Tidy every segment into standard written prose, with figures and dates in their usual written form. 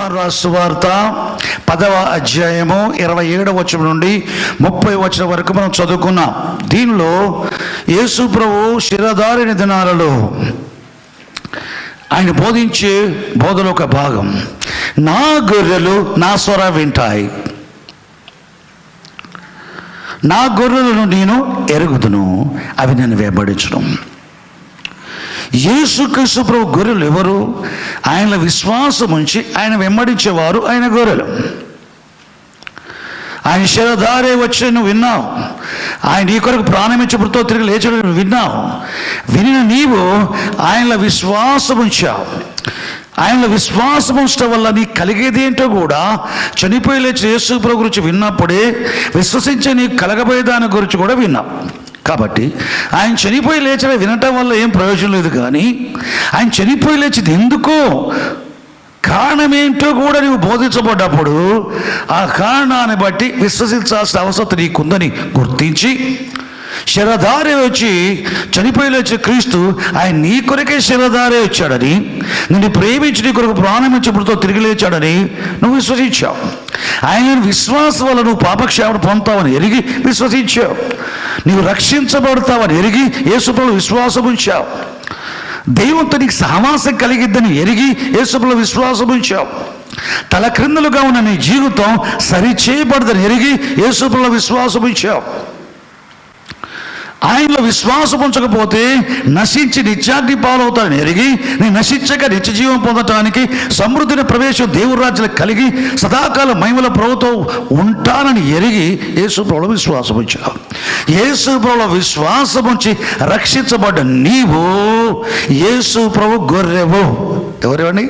యోహాను రాసిన సువార్త 10వ అధ్యాయము 27వ వచనం నుండి 30వ వచనం వరకు మనం చదువుకున్నాం. దీనిలో యేసు ప్రభు శిరధారిన దినాలలో ఆయన బోధించే బోధలో ఒక భాగం, నా గొర్రెలు నా స్వరం వింటాయి, నా గొర్రెలను నేను ఎరుగుదును, అవి నన్ను వెంబడించును. యేసుక్రీస్తు ప్రభు గొర్రెలు ఎవరు? ఆయనలో విశ్వాసం ఉంచి ఆయన వెంబడించేవారు ఆయన గొర్రెలు. ఆయన శిరధారే వచ్చి నువ్వు విన్నావు, ఆయన నీ కొరకు ప్రాణమించబడితో తిరిగి లేచడం విన్నావు. వినిన నీవు ఆయనలో విశ్వాసం ఉంచావు. ఆయనలో విశ్వాసం ఉంచడం వల్ల నీకు కలిగేది ఏంటో కూడా చనిపోయి లేచి యేసు ప్రభు గురించి విన్నప్పుడే విశ్వసించే నీకు కలగబోయే దాని గురించి కూడా విన్నావు. కాబట్టి ఆయన చనిపోయి లేచిన వినటం వల్ల ఏం ప్రయోజనం లేదు, కానీ ఆయన చనిపోయి లేచింది ఎందుకో కారణం ఏంటో కూడా నీవు బోధించబడ్డప్పుడు ఆ కారణాన్ని బట్టి విశ్వసించాల్సిన అవసరం నీకుందని గుర్తించి శిరధారే వచ్చి చనిపోయి లేచిన క్రీస్తు ఆయన నీ కొరకే శిరధారే వచ్చాడని, నిన్ను ప్రేమించి నీ కొరకు ప్రాణమించబడితో తిరిగి లేచాడని నువ్వు విశ్వసించావు. ఆయన విశ్వాసం వల్ల నువ్వు పాపక్షేమను పొందుతావని ఎరిగి విశ్వసించావు. నీవు రక్షించబడతావని ఎరిగి యేసుప్రభులో విశ్వాసం ఉంచావు. దేవునితో నీకు సహవాసం కలిగిద్దని ఎరిగి యేసుప్రభులో విశ్వాసం ఉంచావు. తల క్రిందులుగా ఉన్న నీ జీవితం సరిచేయబడదని ఎరిగి యేసుప్రభులో విశ్వాసం ఉంచావు. ఆయనలో విశ్వాసం ఉంచకపోతే నశించి నిత్యాగ్ని పాలవుతానని ఎరిగి నీ నశించక నిత్య జీవం పొందటానికి సమృద్ధిని ప్రవేశం దేవుని రాజ్యాలు కలిగి సదాకాలం మహిమల ప్రభుతో ఉంటానని ఎరిగి యేసు ప్రభువులో విశ్వాసం ఉంచావు. యేసు ప్రభువులో విశ్వాసం ఉంచి రక్షించబడ్డ నీవు యేసు ప్రభు గొర్రెవు. ఎవరెవని?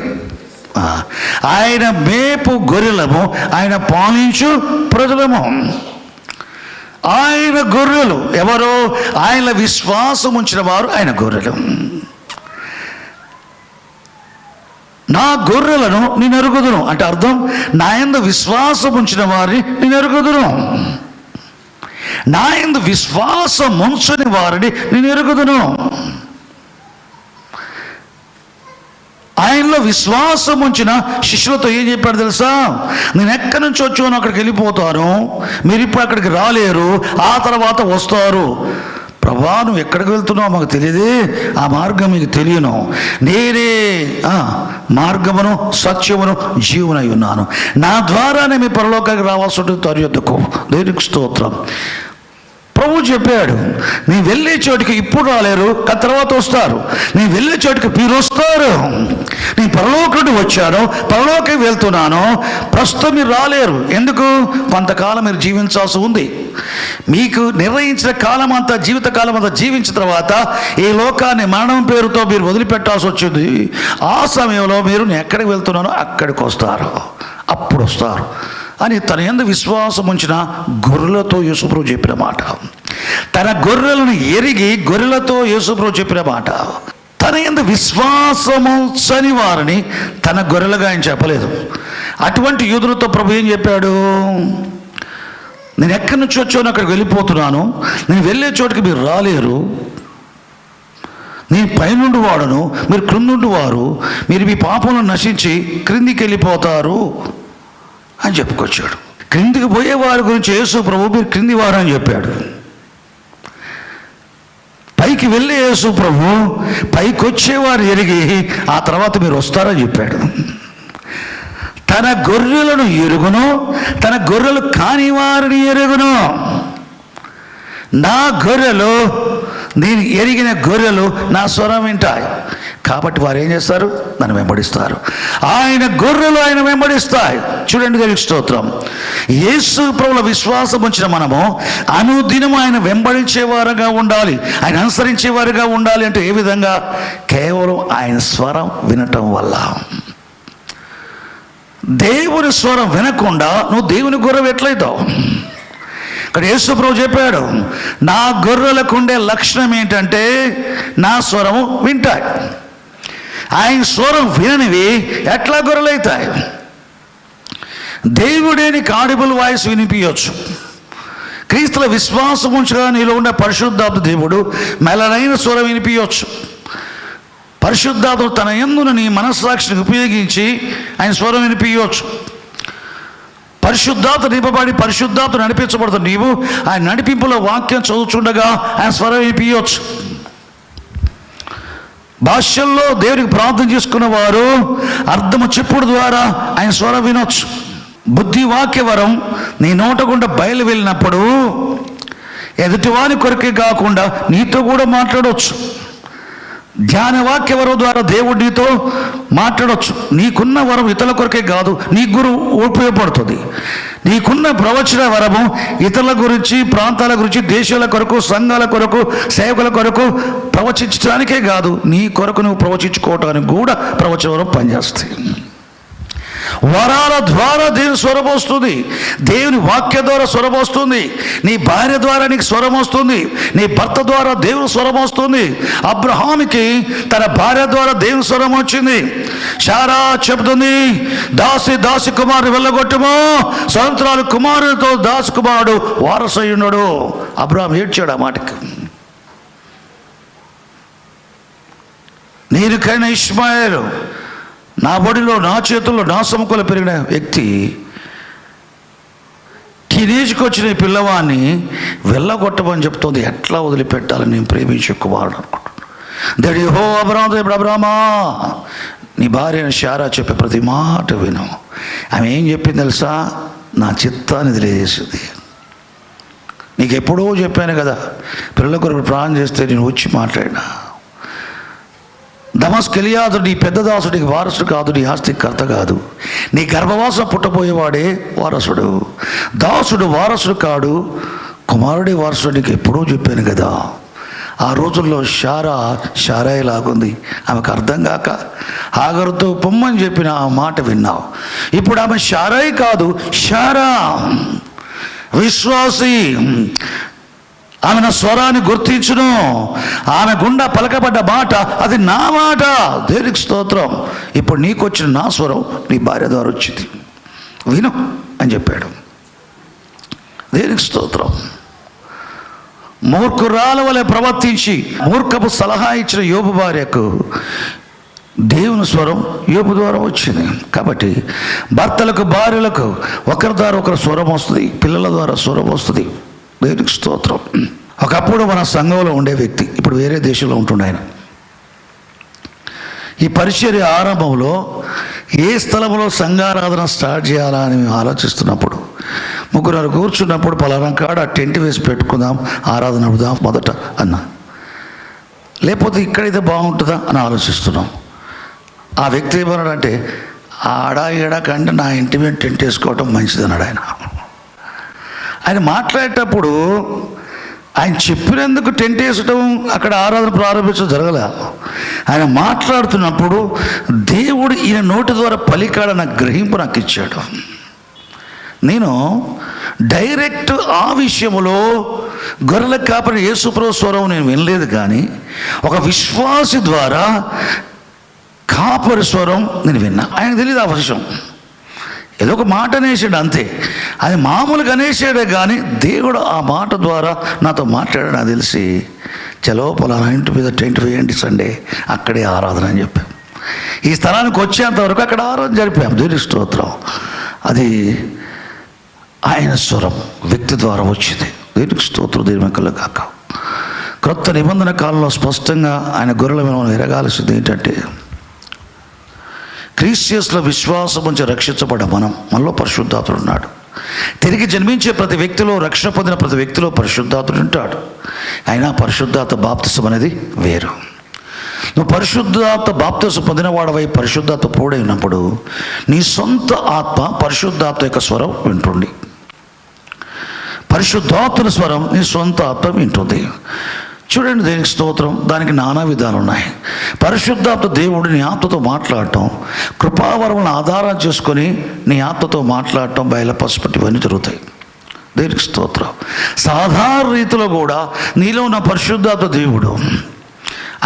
ఆయన మేపు గొర్రెలము, ఆయన పాలించు ప్రజలము. ఆయన గొర్రెలు ఎవరో? ఆయన విశ్వాసం ఉంచిన వారు ఆయన గొర్రెలు. నా గొర్రెలను నేను ఎరుగుదును అంటే అర్థం, నా యందు విశ్వాసం ఉంచిన వారిని నేను ఎరుగుదును, నా యందు విశ్వాసం ఉంచని వారిని నేను ఎరుగుదును. ఆయనలో విశ్వాసం ఉంచిన శిష్యులతో ఏం చెప్పాడు తెలుసా? నేను ఎక్కడి నుంచి వచ్చాను అక్కడికి వెళ్ళిపోతాను, మీరు ఇప్పుడు అక్కడికి రాలేరు, ఆ తర్వాత వస్తారు. ప్రభా నువ్వు ఎక్కడికి వెళ్తున్నావు మాకు తెలియదే, ఆ మార్గం మీకు తెలియను, నేనే మార్గమును సత్యమును జీవనై ఉన్నాను, నా ద్వారానే మీ పరలోకానికి రావాల్సి ఉంటుంది తొరియొద్దకు. దేవునికి స్తోత్రం. ప్రభు చెప్పాడు, నీ వెళ్ళే చోటికి ఇప్పుడు రాలేరు, తర్వాత వస్తారు. నీ వెళ్ళే చోటికి మీరు వస్తారు. నీ పరలోకుడు వచ్చాను, పరలోకి వెళ్తున్నాను, ప్రస్తుతం మీరు రాలేరు. ఎందుకు? కొంతకాలం మీరు జీవించాల్సి ఉంది. మీకు నిర్ణయించిన కాలం అంతా, జీవితకాలం అంతా జీవించిన తర్వాత ఈ లోకాన్ని మరణం పేరుతో మీరు వదిలిపెట్టాల్సి వచ్చింది. ఆ సమయంలో మీరు నేను ఎక్కడికి వెళ్తున్నానో అక్కడికి వస్తారు, అప్పుడు వస్తారు అని తన యందు విశ్వాసం ఉంచిన గొర్రెలతో యేసుప్రభు చెప్పిన మాట. తన గొర్రెలను ఎరిగి గొర్రెలతో యేసుప్రభు చెప్పిన మాట. తన యందు విశ్వాసము ఉంచని వారిని తన గొర్రెలుగా ఆయన చెప్పలేదు. అటువంటి యూదులతో ప్రభు ఏం చెప్పాడు? నేను ఎక్కడి నుంచి వచ్చానో అక్కడికి వెళ్ళిపోతున్నాను, నేను వెళ్ళే చోటుకి మీరు రాలేరు, నేను పైనుండి వాడను, మీరు క్రిందుండి వారు, మీరు మీ పాపంలో నశించి క్రిందికి వెళ్ళిపోతారు అని చెప్పుకొచ్చాడు. క్రిందికి పోయే వారి గురించి యేసు ప్రభు మీరు క్రింది వారు అని చెప్పాడు. పైకి వెళ్ళే యేసు ప్రభు పైకి వచ్చేవారు ఎరిగి ఆ తర్వాత మీరు వస్తారని చెప్పాడు. తన గొర్రెలను ఎరుగును, తన గొర్రెలు కాని వారిని ఎరుగును. నా గొర్రెలు, నేను ఎరిగిన గొర్రెలు నా స్వరం వింటాయి. కాబట్టి వారు ఏం చేస్తారు? నన్ను వెంబడిస్తారు. ఆయన గొర్రెలు ఆయన వెంబడిస్తాయి. చూడండి దేవునికి స్తోత్రం. యేసు ప్రభువుల విశ్వాసం ఉంచిన మనము అనుదినం ఆయన వెంబడించేవారుగా ఉండాలి, ఆయన అనుసరించేవారుగా ఉండాలి. అంటే ఏ విధంగా? కేవలం ఆయన స్వరం వినటం వల్ల. దేవుని స్వరం వినకుండా నువ్వు దేవుని గొర్రె ఎట్లయితావు? ఇక్కడ యేసు ప్రభు చెప్పాడు, నా గొర్రెలకు ఉండే లక్షణం ఏంటంటే నా స్వరము వింటాయి. ఆయన స్వరం విననివి ఎట్లా గొర్రెలవుతాయి? దేవుడే నీకు ఆడిబుల్ వాయిస్ వినిపించవచ్చు. క్రీస్తుల విశ్వాసం ఉంచగా నీలో ఉండే పరిశుద్ధాత్మ దేవుడు మెలనైన స్వరం వినిపించవచ్చు. పరిశుద్ధాత్మ తన యందున నీ మనస్సాక్షిని ఉపయోగించి ఆయన స్వరం వినిపించవచ్చు. పరిశుద్ధాత్మ నింపబడి పరిశుద్ధాత్మ నడిపించబడుతుంది. నీవు ఆయన నడిపింపులో వాక్యం చదువుతుండగా ఆయన స్వరం వినిపించవచ్చు. భాషల్లో దేవునికి ప్రార్థన చేసుకున్న వారు అర్థము చెప్పుడు ద్వారా ఆయన స్వరం వినొచ్చు. బుద్ధి వాక్య వరం నీ నోట గుండా బయలు వెళ్ళినప్పుడు ఎదుటివాని కొరకే కాకుండా నీతో కూడా మాట్లాడవచ్చు. ధ్యాన వాక్య వరం ద్వారా దేవుడు నీతో మాట్లాడవచ్చు. నీకున్న వరం ఇతరుల కొరకే కాదు, నీ గురు ఉపయోగపడుతుంది. నీకున్న ప్రవచన వరము ఇతరుల గురించి, ప్రాంతాల గురించి, దేశాల కొరకు, సంఘాల కొరకు, సేవకుల కొరకు ప్రవచించడానికే కాదు, నీ కొరకు నువ్వు ప్రవచించుకోవటానికి కూడా ప్రవచన వరం పనిచేస్తాయి. వరాల ద్వారా దేవుని స్వరం వస్తుంది. దేవుని వాక్య ద్వారా స్వరం వస్తుంది. నీ భార్య ద్వారా నీకు స్వరం వస్తుంది. నీ భర్త ద్వారా దేవుని స్వరం వస్తుంది. అబ్రహాముకి తన భార్య ద్వారా దేవుని స్వరం వచ్చింది. శారా చెబుతుంది, దాసి కుమారుడు వెళ్ళగొట్టము, సంవత్సరాలు కుమారుడితో దాసి కుమారుడు వారసయ్యున్నాడు. అబ్రహాం ఏడ్చాడు ఆ మాటకి. నీరుకైన ఇష్మాయేలు నా బడిలో, నా చేతుల్లో, నా సముఖంలో పెరిగిన వ్యక్తి టీనేజ్కి వచ్చిన ఈ పిల్లవాడిని వెళ్ళగొట్టమని చెప్తుంది. ఎట్లా వదిలిపెట్టాలని నేను ప్రేమించే కుమారుడు అనుకుంటున్నాను. దడి హో అబ్రామా, నీ భార్య శారా చెప్పే ప్రతి మాట విను. ఆమె ఏం చెప్పింది తెలుసా? నా చిత్తాన్ని తెలియజేసింది. నీకు ఎప్పుడో చెప్పాను కదా, పిల్లల కొరకు ప్రాణం చేస్తే నేను వచ్చి మాట్లాడినా. దమస్కెలియాదు నీ పెద్ద దాసుడికి వారసుడు కాదు, నీ ఆస్తికి కర్త కాదు. నీ గర్భవాసం పుట్టబోయేవాడే వారసుడు. దాసుడు వారసుడు కాడు, కుమారుడే వారసుడు. నీకు ఎప్పుడూ చెప్పాను కదా. ఆ రోజుల్లో శారాయి లాగుంది. ఆమెకు అర్థం కాక హాగరుతో పొమ్మని చెప్పిన ఆ మాట విన్నావు. ఇప్పుడు ఆమె శారాయి కాదు, శారా విశ్వాసి. ఆమె నా స్వరాన్ని గుర్తించును. ఆమె గుండా పలకబడ్డ మాట అది నా మాట. దేవునికి స్తోత్రం. ఇప్పుడు నీకు వచ్చిన నా స్వరం నీ భార్య ద్వారా వచ్చింది, విను అని చెప్పాడు. దేవునికి స్తోత్రం. మూర్ఖురాల వలె ప్రవర్తించి మూర్ఖపు సలహా ఇచ్చిన యోబు భార్యకు దేవుని స్వరం యోబు ద్వారా వచ్చింది. కాబట్టి భర్తలకు, భార్యలకు ఒకరి ద్వారా ఒకరు స్వరం వస్తుంది, పిల్లల ద్వారా స్వరం వస్తుంది. దేవునికి స్తోత్రం. ఒకప్పుడు మన సంఘంలో ఉండే వ్యక్తి ఇప్పుడు వేరే దేశంలో ఉంటుండే. ఆయన ఈ పరిచర్య ఆరంభంలో ఏ స్థలంలో సంఘారాధన స్టార్ట్ చేయాలా అని మేము ఆలోచిస్తున్నప్పుడు, ముగ్గురు కూర్చున్నప్పుడు పలానా కాడ టెంట్ వేసి పెట్టుకుందాం, ఆరాధన నడుపుదాం మొదట అన్న, లేకపోతే ఇక్కడైతే బాగుంటుందా అని ఆలోచిస్తున్నాం. ఆ వ్యక్తి ఏమన్నాడంటే, ఆడా ఏడా కంటే నా ఇంటి మీద టెంట్ వేసుకోవటం మంచిది అన్నాడు. ఆయన మాట్లాడేటప్పుడు ఆయన చెప్పినందుకు టెంట్ వేసడం, అక్కడ ఆరాధన ప్రారంభించడం జరగలే. ఆయన మాట్లాడుతున్నప్పుడు దేవుడు ఈయన నోటి ద్వారా పలికాడన్న గ్రహింపు నాకు ఇచ్చాడు. నేను డైరెక్ట్ ఆ విషయంలో గొర్రెల కాపరి యేసుప్రభు స్వరం నేను వినలేదు, కానీ ఒక విశ్వాసి ద్వారా కాపరి స్వరం నేను విన్నా. ఆయనకు తెలియదు ఆ విషయం. ఏదో ఒక మాట అనేసాడు అంతే, అది మామూలుగా అనేసాడే కానీ దేవుడు ఆ మాట ద్వారా నాతో మాట్లాడాడు. నాకు తెలిసి చలో పలానా ఇంటి మీద టెంట్ వేయండి, సండే అక్కడే ఆరాధన అని చెప్పాం. ఈ స్థలానికి వచ్చేంతవరకు అక్కడ ఆరాధన జరిపాం. దేవుని స్తోత్రం. అది ఆయన స్వరం వ్యక్తి ద్వారా వచ్చింది. దేవునికి స్తోత్రం. దీర్ఘకల్లో కాక క్రొత్త నిబంధన కాలంలో స్పష్టంగా ఆయన గొర్రెల మీద మనం ఎరగాల్సింది ఏంటంటే, క్రీస్తులో విశ్వాసం నుంచి రక్షించబడ్డ మనలో పరిశుద్ధాత్ముడు ఉన్నాడు. తిరిగి జన్మించే ప్రతి వ్యక్తిలో, రక్షణ పొందిన ప్రతి వ్యక్తిలో పరిశుద్ధాత్ముడు ఉంటాడు. అయినా పరిశుద్ధాత్మ బాప్తిసం అనేది వేరు. నువ్వు పరిశుద్ధాత్మ బాప్తిసం పొందిన వాడవై పరిశుద్ధాత్మ పూడైనప్పుడు నీ సొంత ఆత్మ పరిశుద్ధాత్మ యొక్క స్వరం వింటుంది. పరిశుద్ధాత్మ స్వరం నీ సొంత ఆత్మ వింటుంది. చూడండి, దేనికి స్తోత్రం. దానికి నానా విధాలు ఉన్నాయి. పరిశుద్ధాత్మ దేవుడు నీ ఆత్మతో మాట్లాడటం, కృపావరములను ఆధారం చేసుకొని నీ ఆత్మతో మాట్లాడటం, బయలుపరచడం ఇవన్నీ జరుగుతాయి. దేనికి స్తోత్రం. సాధారణ రీతిలో కూడా నీలో ఉన్న పరిశుద్ధాత్మ దేవుడు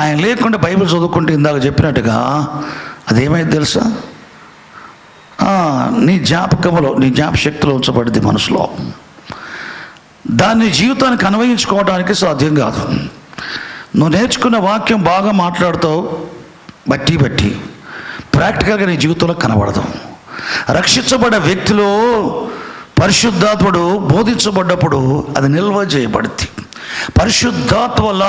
ఆయన లేకుండా బైబిల్ చదువుకుంటే ఇందాక చెప్పినట్టుగా అదేమైంది తెలుసా? నీ జ్ఞాపకంలో, నీ జ్ఞాపశక్తిలో ఉంచబడింది మనసులో. దాన్ని జీవితానికి అన్వయించుకోవడానికి సాధ్యం కాదు. నువ్వు నేర్చుకున్న వాక్యం బాగా మాట్లాడుతావు, బట్టి ప్రాక్టికల్గా నీ జీవితంలో కనబడదు. రక్షించబడ్డ వ్యక్తిలో పరిశుద్ధాత్ముడు బోధించబడ్డప్పుడు అది నిల్వ చేయబడుద్ది. పరిశుద్ధాత్మ వల్ల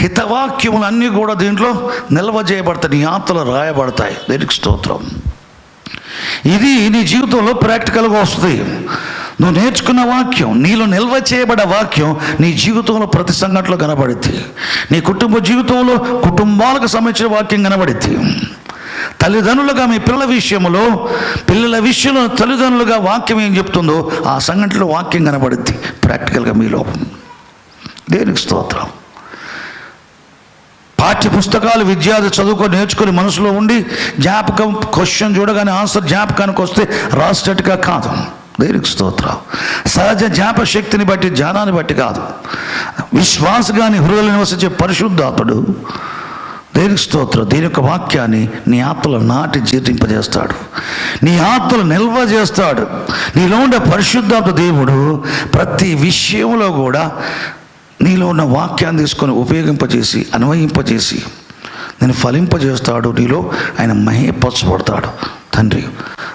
హితవాక్యములు అన్నీ కూడా దీంట్లో నిల్వ చేయబడతాయి, నీ ఆత్మలో రాయబడతాయి. దేనికి స్తోత్రం. ఇది నీ జీవితంలో ప్రాక్టికల్గా వస్తుంది. నువ్వు నేర్చుకున్న వాక్యం, నీలో నిల్వ చేయబడ్డ వాక్యం నీ జీవితంలో ప్రతి సంఘటనలో కనబడుద్ది. నీ కుటుంబ జీవితంలో కుటుంబాలకు సంబంధించిన వాక్యం కనబడుద్ది. తల్లిదండ్రులుగా మీ పిల్లల విషయంలో తల్లిదండ్రులుగా వాక్యం ఏం చెప్తుందో ఆ సంఘటనలో వాక్యం కనబడుద్ది ప్రాక్టికల్గా మీలో. దేనికి స్తోత్రం. పాఠ్య పుస్తకాలు విద్యార్థి చదువుకొని నేర్చుకొని మనసులో ఉండి జ్ఞాపకం, క్వశ్చన్ చూడగానే ఆన్సర్ జ్ఞాపకానికి వస్తే రాసేటట్టుగా కాదు. దేనికి స్తోత్రం. సహజ జ్ఞాపక శక్తిని బట్టి, జ్ఞానాన్ని బట్టి కాదు. విశ్వాసగాని హృదయంలో నివసించే పరిశుద్ధాత్ముడు, దేనికి స్తోత్రం, దీని యొక్క వాక్యాన్ని నీ ఆత్మలో నాటి జీర్ణింపజేస్తాడు, నీ ఆత్మలు నిల్వ చేస్తాడు. నీలో ఉండే పరిశుద్ధాత్మ దేవుడు ప్రతి విషయంలో కూడా నీలో ఉన్న వాక్యాన్ని తీసుకొని ఉపయోగింపజేసి, అన్వయింపజేసి నేను ఫలింపజేస్తాడు. నీలో ఆయన మహిమపరచబడతాడు. తండ్రి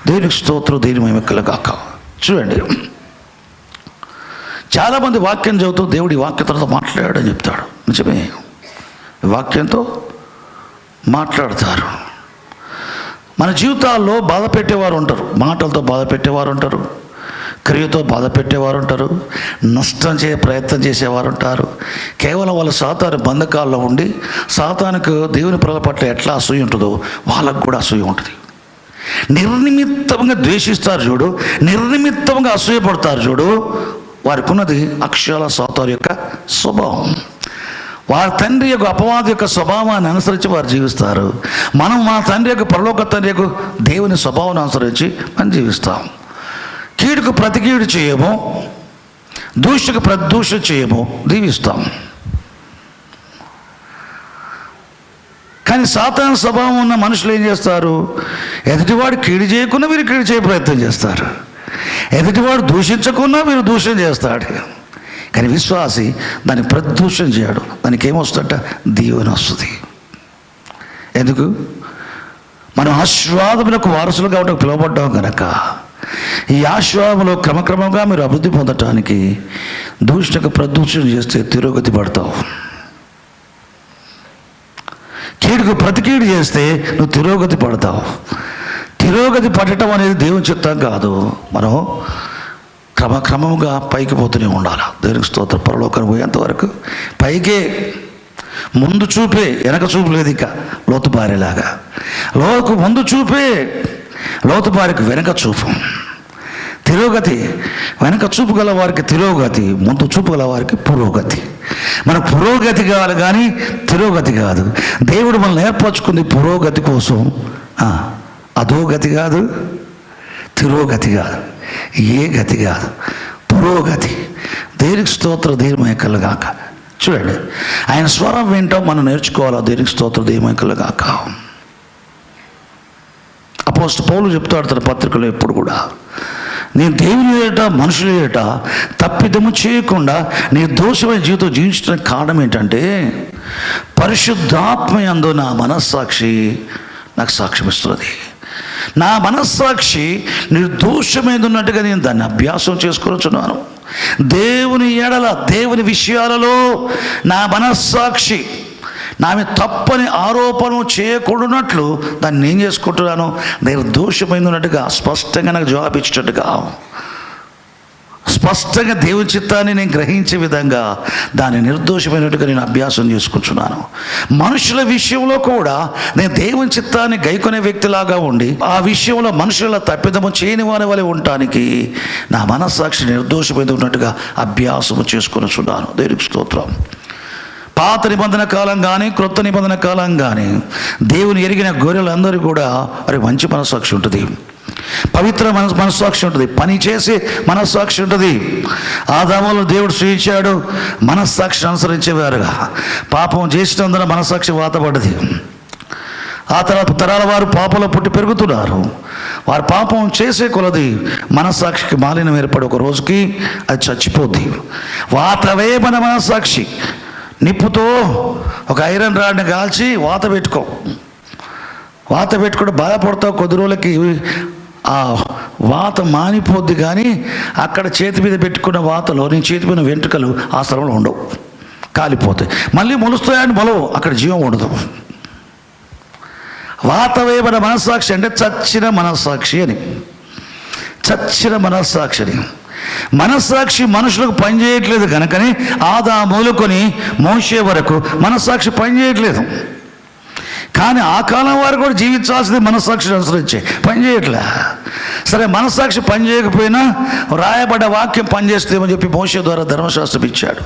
దేవునికి స్తోత్రం, దేని మహిమకలుగాక. చూడండి, చాలామంది వాక్యం చదువుతూ దేవుడు ఈ వాక్యంతో మాట్లాడాడని చెప్తాడు. నిజమే, వాక్యంతో మాట్లాడతారు. మన జీవితాల్లో బాధ పెట్టేవారు ఉంటారు, మాటలతో బాధ పెట్టేవారు ఉంటారు, క్రియతో బాధ పెట్టేవారు ఉంటారు, నష్టం ప్రయత్నం చేసేవారు ఉంటారు. కేవలం వాళ్ళ సాతాను బంధకాల్లో ఉండి సాతానుకు దేవుని ప్రజల పట్ల ఎట్లా అసూయ ఉంటుందో వాళ్ళకు కూడా అసూయ ఉంటుంది. నిర్నిమిత్తంగా ద్వేషిస్తారు చూడు, నిర్నిమిత్తంగా అసూయపడతారు చూడు, వారికి ఉన్నది అక్షరాల సాతాను యొక్క స్వభావం. వారి తండ్రి యొక్క అపవాది యొక్క స్వభావాన్ని అనుసరించి వారు జీవిస్తారు. మనం మా తండ్రి యొక్క పరలోక తండ్రి యొక్క దేవుని స్వభావాన్ని అనుసరించి మనం జీవిస్తాం. కీడుకు ప్రతి కీడు చేయము, దూషకు ప్రతి దూష చేయము, దీవిస్తాం. కానీ సాతాను స్వభావం ఉన్న మనుషులు ఏం చేస్తారు? ఎదుటివాడు కీడు చేయకుండా వీరు కీడు చేయ ప్రయత్నం చేస్తారు, ఎదుటివాడు దూషించకుండా వీరు దూషణ చేస్తాడు. కానీ విశ్వాసి దాన్ని ప్రదూషణ చేయడు. దానికి ఏమొస్తుందట? దీవెన వస్తుంది. ఎందుకు? మనం ఆశీర్వాదములకు వారసులు కాబట్టి పిలువబడ్డాం కనుక ఈ ఆశీర్వాదంలో క్రమక్రమంగా మీరు అభివృద్ధి పొందటానికి దూషణకు ప్రదూషణ చేస్తే తిరోగతి పడతావు. కీడుకు ప్రతికీడు చేస్తే నువ్వు తిరోగతి పడతావు. తిరోగతి పడటం అనేది దేవుని చిత్తం కాదు. మనం క్రమక్రమంగా పైకి పోతూనే ఉండాలి. దేవునికి స్తోత్రం. పరలోకానికి పోయేంతవరకు పైకే, ముందు చూపే, వెనక చూపు లేదు. ఇక లోతుబారేలాగా ముందు చూపే, లోతుబారికి వెనక చూపు. తిరోగతి, వెనక చూపు గల వారికి తిరోగతి, ముందు చూపు గల వారికి పురోగతి. మన పురోగతి కావాలి కానీ తిరోగతి కాదు. దేవుడు మనల్ని ఏర్పరచుకుంది పురోగతి కోసం, అధోగతి కాదు, తిరోగతి కాదు, ఏ గతి కాదు, పురోగతి. దేనికి స్తోత్రం, దీర్ఘమైకలుగాక. చూడండి, ఆయన స్వరం వింటాం మనం నేర్చుకోవాలా. దేనికి స్తోత్రం, దీర్ఘమైకలుగాక. అపోస్తలుడు పౌలు చెప్తాడు తన పత్రికలో ఎప్పుడు కూడా, నేను దేవుని ఏట మనుషుల ఏట తప్పిదము చేయకుండా నిర్దోషమైన జీవితం జీవించడానికి కారణం ఏంటంటే పరిశుద్ధాత్మ యందు నా మనస్సాక్షి నాకు సాక్ష్యం ఇస్తున్నది. నా మనస్సాక్షి నిర్దోషమైనది ఉన్నట్టుగా నేను దాన్ని అభ్యాసం చేసుకొచ్చున్నాను. దేవుని ఎడల, దేవుని విషయాలలో నా మనస్సాక్షి నా మీద తప్పని ఆరోపణ చేయకూడనట్లు దాన్ని నేను చేసుకుంటున్నాను. నిర్దోషమైనట్టుగా స్పష్టంగా నాకు జవాబు ఇచ్చేటట్టుగా, స్పష్టంగా దేవుని చిత్తాన్ని నేను గ్రహించే విధంగా దాన్ని నిర్దోషమైనట్టుగా నేను అభ్యాసం చేసుకుంటున్నాను. మనుషుల విషయంలో కూడా నేను దేవుని చిత్తాన్ని గైకొనే వ్యక్తిలాగా ఉండి ఆ విషయంలో మనుషుల తప్పిదము చేయని వారి వలె ఉండటానికి నా మనస్సాక్షి నిర్దోషమైన ఉన్నట్టుగా అభ్యాసము చేసుకొనిచున్నాను. దేవునికి స్తోత్రం. పాత నిబంధన కాలం కానీ క్రొత్త నిబంధన కాలం కానీ దేవుని ఎరిగిన గొర్రెలందరూ కూడా మరి మంచి మనస్సాక్షి ఉంటుంది, పవిత్ర మనస్సాక్షి ఉంటుంది, పని చేసే మనస్సాక్షి ఉంటుంది. ఆదామును దేవుడు సృష్టించాడు మనస్సాక్షిని అనుసరించేవారుగా. పాపం చేసినందున మనస్సాక్షి వాతపడ్డది. ఆ తర్వాత తరాల వారు పాపంలో పుట్టి పెరుగుతున్నారు. వారు పాపం చేసే కొలది మనస్సాక్షికి మాలిన్యం ఏర్పడి ఒక రోజుకి అది చచ్చిపోద్ది. వాతవే మన మనస్సాక్షి. నిప్పుతో ఒక ఐరన్ రాడ్ని కాల్చి వాత పెట్టుకో, వాత పెట్టుకుంటే బాధపడతావు, కొద్ది రోజులకి ఆ వాత మానిపోద్ది, కానీ అక్కడ చేతి మీద పెట్టుకున్న వాతలో నీ చేతి మీద వెంట్రుకలు ఆ స్థలంలో ఉండవు, కాలిపోతాయి. మళ్ళీ మొలుస్తాయని మొలవు, అక్కడ జీవం ఉండదు. వాత వేయబడిన మనస్సాక్షి అంటే చచ్చిన మనస్సాక్షి అని. చచ్చిన మనస్సాక్షి అని. మనస్సాక్షి మనుషులకు పనిచేయట్లేదు కనుకనే ఆదాము మొదలుకొని మోషే వరకు మనస్సాక్షి పనిచేయట్లేదు. కానీ ఆ కాలం వారు కూడా జీవించాల్సింది మనస్సాక్షిని అనుసరించే, పని చేయట్లే. సరే, మనస్సాక్షి పని చేయకపోయినా రాయబడ్డ వాక్యం పనిచేస్తేమని చెప్పి మోషే ద్వారా ధర్మశాస్త్రం ఇచ్చాడు.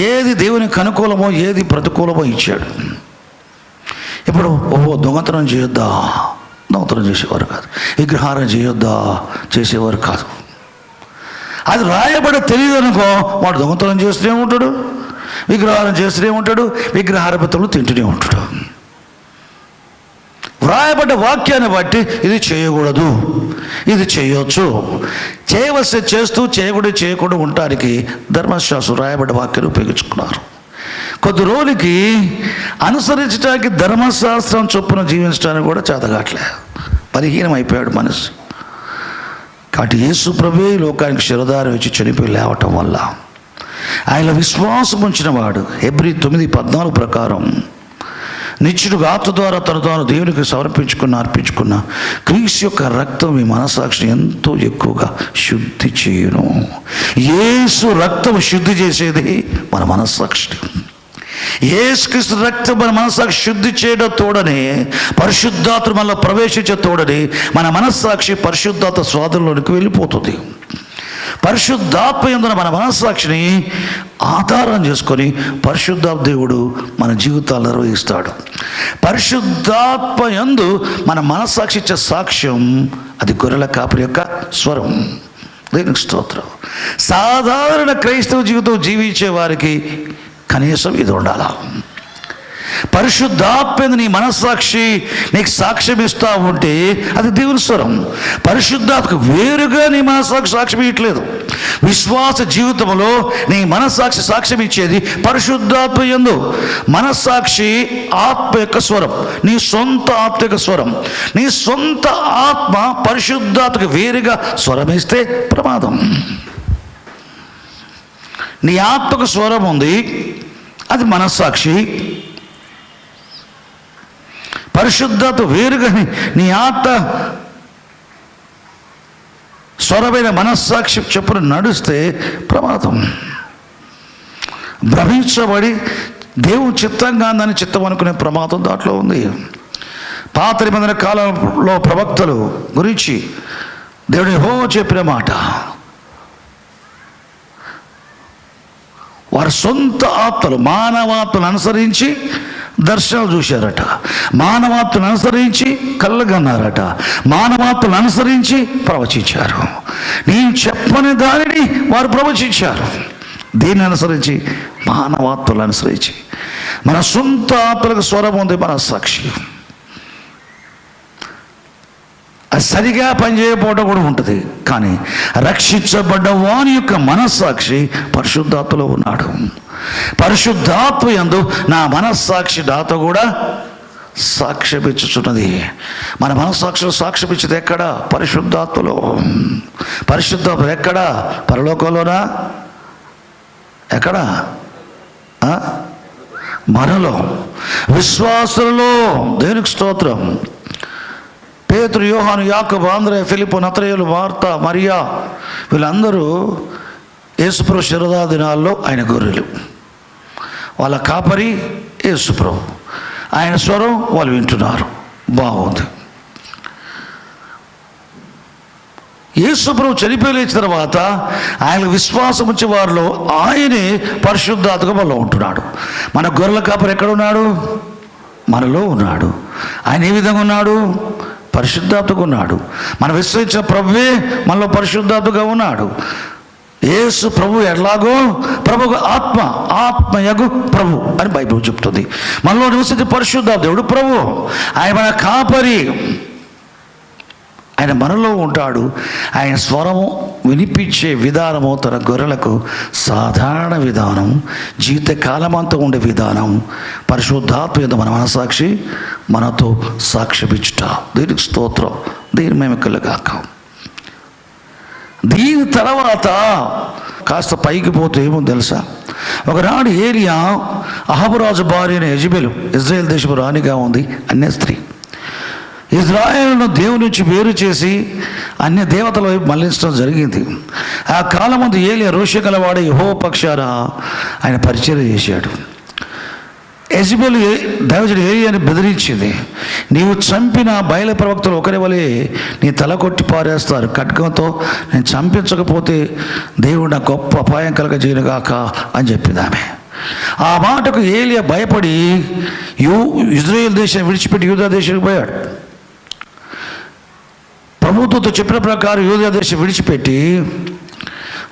ఏది దేవునికి అనుకూలమో ఏది ప్రతికూలమో ఇచ్చాడు. ఇప్పుడు దొంగతనం చేయొద్దా, దొంగతనం చేసేవారు కాదు. విగ్రహారం చేయొద్దా, చేసేవారు కాదు. అది రాయబడి తెలియదు అనుకో, వాడు దొంగతనం చేస్తూనే ఉంటాడు, విగ్రహారం చేస్తూనే ఉంటాడు, విగ్రహారపతులు తింటూనే ఉంటాడు. వ్రాయబడ్డ వాక్యాన్ని బట్టి ఇది చేయకూడదు, ఇది చేయొచ్చు, చేయవలసి చేస్తూ చేయకుండా ఉండటానికి ధర్మశాస్త్రం రాయబడ్డ వాక్యాన్ని ఉపయోగించుకున్నారు. కొద్ది రోజులకి అనుసరించడానికి ధర్మశాస్త్రం చొప్పున జీవించడానికి కూడా చేతగాట్లే, బలహీనం అయిపోయాడు మనసు. కాబట్టి యేసు ప్రభువే లోకానికి శిరధారం ఇచ్చి చనిపోయి లేవటం వల్ల ఆయన విశ్వాసం ఉంచిన వాడు హెబ్రీ 9:14 ప్రకారం నిత్యుడుగా ఆత్మ ద్వారా తను తాను దేవునికి అర్పించుకున్న క్రీస్తు యొక్క రక్తం మీ మనస్సాక్షిని ఎంతో ఎక్కువగా శుద్ధి చేయును. యేసు రక్తం శుద్ధి చేసేది మన మనస్సాక్షిని. యేసుక్రీస్తు రక్తం మన మనస్సాక్షి శుద్ధి చేయడం తోడని, పరిశుద్ధాత్మ మనలో ప్రవేశించే తోడని మన మనస్సాక్షి పరిశుద్ధాత్మ స్వాధీనంలోనికి వెళ్ళిపోతుంది. పరిశుద్ధాత్మ యందు మన మనస్సాక్షిని ఆధారం చేసుకొని పరిశుద్ధాత్మ దేవుడు మన జీవితాలు నిర్వహిస్తాడు. పరిశుద్ధాత్మ యందు మన మనస్సాక్షి ఇచ్చే సాక్ష్యం అది గొర్రెల కాపరి యొక్క స్వరం. దేవునికి స్తోత్రం. సాధారణ క్రైస్తవ జీవితం జీవించే వారికి కనీసం ఇది ఉండాలా. పరిశుద్ధాత్మ నీ మనస్సాక్షి నీకు సాక్ష్యం ఇస్తూ ఉంటే అది దేవుని స్వరం. పరిశుద్ధాత్మకు వేరుగా నీ మనస్సాక్షి సాక్ష్యం ఇవ్వట్లేదు. విశ్వాస జీవితంలో నీ మనస్సాక్షి సాక్ష్యం ఇచ్చేది పరిశుద్ధాత్మ యందు. మనస్సాక్షి ఆత్మ యొక్క స్వరం, నీ సొంత ఆత్మ యొక్క స్వరం. నీ సొంత ఆత్మ పరిశుద్ధాత్మకు వేరుగా స్వరం ఇస్తే ప్రమాదం. నీ ఆత్మకు స్వరం ఉంది, అది మనస్సాక్షి. పరిశుద్ధత వేరుగా నీ ఆత్మ స్వరమైన మనస్సాక్షి చెప్పున నడుస్తే ప్రమాదం. భ్రమించబడి దేవుని చిత్తంగా దాని చిత్తం అనుకునే ప్రమాదం దాంట్లో ఉంది. పాత నిబంధన కాలంలో ప్రవక్తలు గురించి దేవుడు యెహోవా చెప్పిన మాట, వారి సొంత ఆత్మలు మానవాత్మను అనుసరించి దర్శనాలు చూశారట, మానవాత్మను అనుసరించి కళ్ళగన్నారట, మానవాత్మను అనుసరించి ప్రవచించారు. నేను చెప్పని దానిని వారు ప్రవచించారు. దీన్ని అనుసరించి, మానవాత్మలు అనుసరించి. మన సొంత ఆత్మలకు స్వరం ఉంది మన సాక్షి. అది సరిగా పనిచేయకపోవడం కూడా ఉంటుంది. కానీ రక్షించబడ్డ వాని యొక్క మనస్సాక్షి పరిశుద్ధాత్మలో ఉన్నాడు. పరిశుద్ధాత్మ యందు నా మనస్సాక్షి నాతో కూడా సాక్ష్యమిచ్చుచున్నది. మన మనస్సాక్షిలో సాక్ష్యమిచ్చేది ఎక్కడ? పరిశుద్ధాత్మలో. పరిశుద్ధాత్మ ఎక్కడ? పరలోకంలోనా? ఎక్కడ? మనలో, విశ్వాసులలో. దేవునికి స్తోత్రం. పేతురు, యోహాను, యాకోబు, ఆంద్రెయ, ఫిలిప్పు, నతనయేలు, మార్త, మరియా వీళ్ళందరూ యేసుప్రభు శిరదా దినాల్లో ఆయన గొర్రెలు. వాళ్ళ కాపరి యేసుప్రభు. ఆయన స్వరం వాళ్ళు వింటున్నారు. బాగుంది. యేసుప్రభు చనిపోయి లేచిన తర్వాత ఆయన విశ్వాసం ఉంచే వారిలో ఆయనే పరిశుద్ధాత్మగా మనలో ఉంటున్నాడు. మన గొర్రెల కాపరి ఎక్కడ ఉన్నాడు? మనలో ఉన్నాడు. ఆయన ఏ విధంగా ఉన్నాడు? పరిశుద్ధాత్మగా ఉన్నాడు. మనం విశ్వసించిన ప్రభువే మనలో పరిశుద్ధాత్మగా ఉన్నాడు. యేసు ప్రభు ఎలాగో ప్రభు ఆత్మ, ఆత్మయగు ప్రభు అని బైబిల్ చెప్తుంది. మనలో నివసించే పరిశుద్ధాత్మ దేవుడు ప్రభు. ఆయన మన కాపరి. ఆయన మనలో ఉంటాడు. ఆయన స్వరము వినిపించే విధానము తన గొర్రెలకు సాధారణ విధానం, జీవితకాలమంతా ఉండే విధానం. పరిశుద్ధాత్మ యందు మన మనసాక్షి మనతో సాక్ష్యమిచ్చుట. దీనికి స్తోత్రం, దీని మేమకలుగాక. దీని తర్వాత కాస్త పైకి పోతే ఏమో తెలుసా, ఒకనాడు ఏలియా అహాబురాజు భార్య అయిన యెజెబెలు, ఇజ్రాయేల్ దేశపు రాణిగా ఉంది, అన్య స్త్రీ. ఇజ్రాయేలును దేవుని నుంచి వేరు చేసి అన్య దేవతల వైపు మళ్లించడం జరిగింది. ఆ కాలమందు ఏలియా రోష గలవాడే యెహోవా పక్షాన ఆయన పరిచర్య చేశాడు. యెజెబెలు దైవజనుడు ఏలియాని బెదిరించింది, నీవు చంపిన బయలు ప్రవక్తలు ఒకరి వలె నీ తల కొట్టి పారేస్తారు, ఖడ్గంతో నేను చంపించకపోతే దేవుడు నాకు గొప్ప అపాయం కలగజేయనుగాక అని చెప్పింది ఆమె. ఆ మాటకు ఏలియా భయపడి ఇజ్రాయేల్ దేశాన్ని విడిచిపెట్టి యూదా దేశానికి పోయాడు. ప్రభుత్వంతో చెప్పిన ప్రకారం యూదా దేశం విడిచిపెట్టి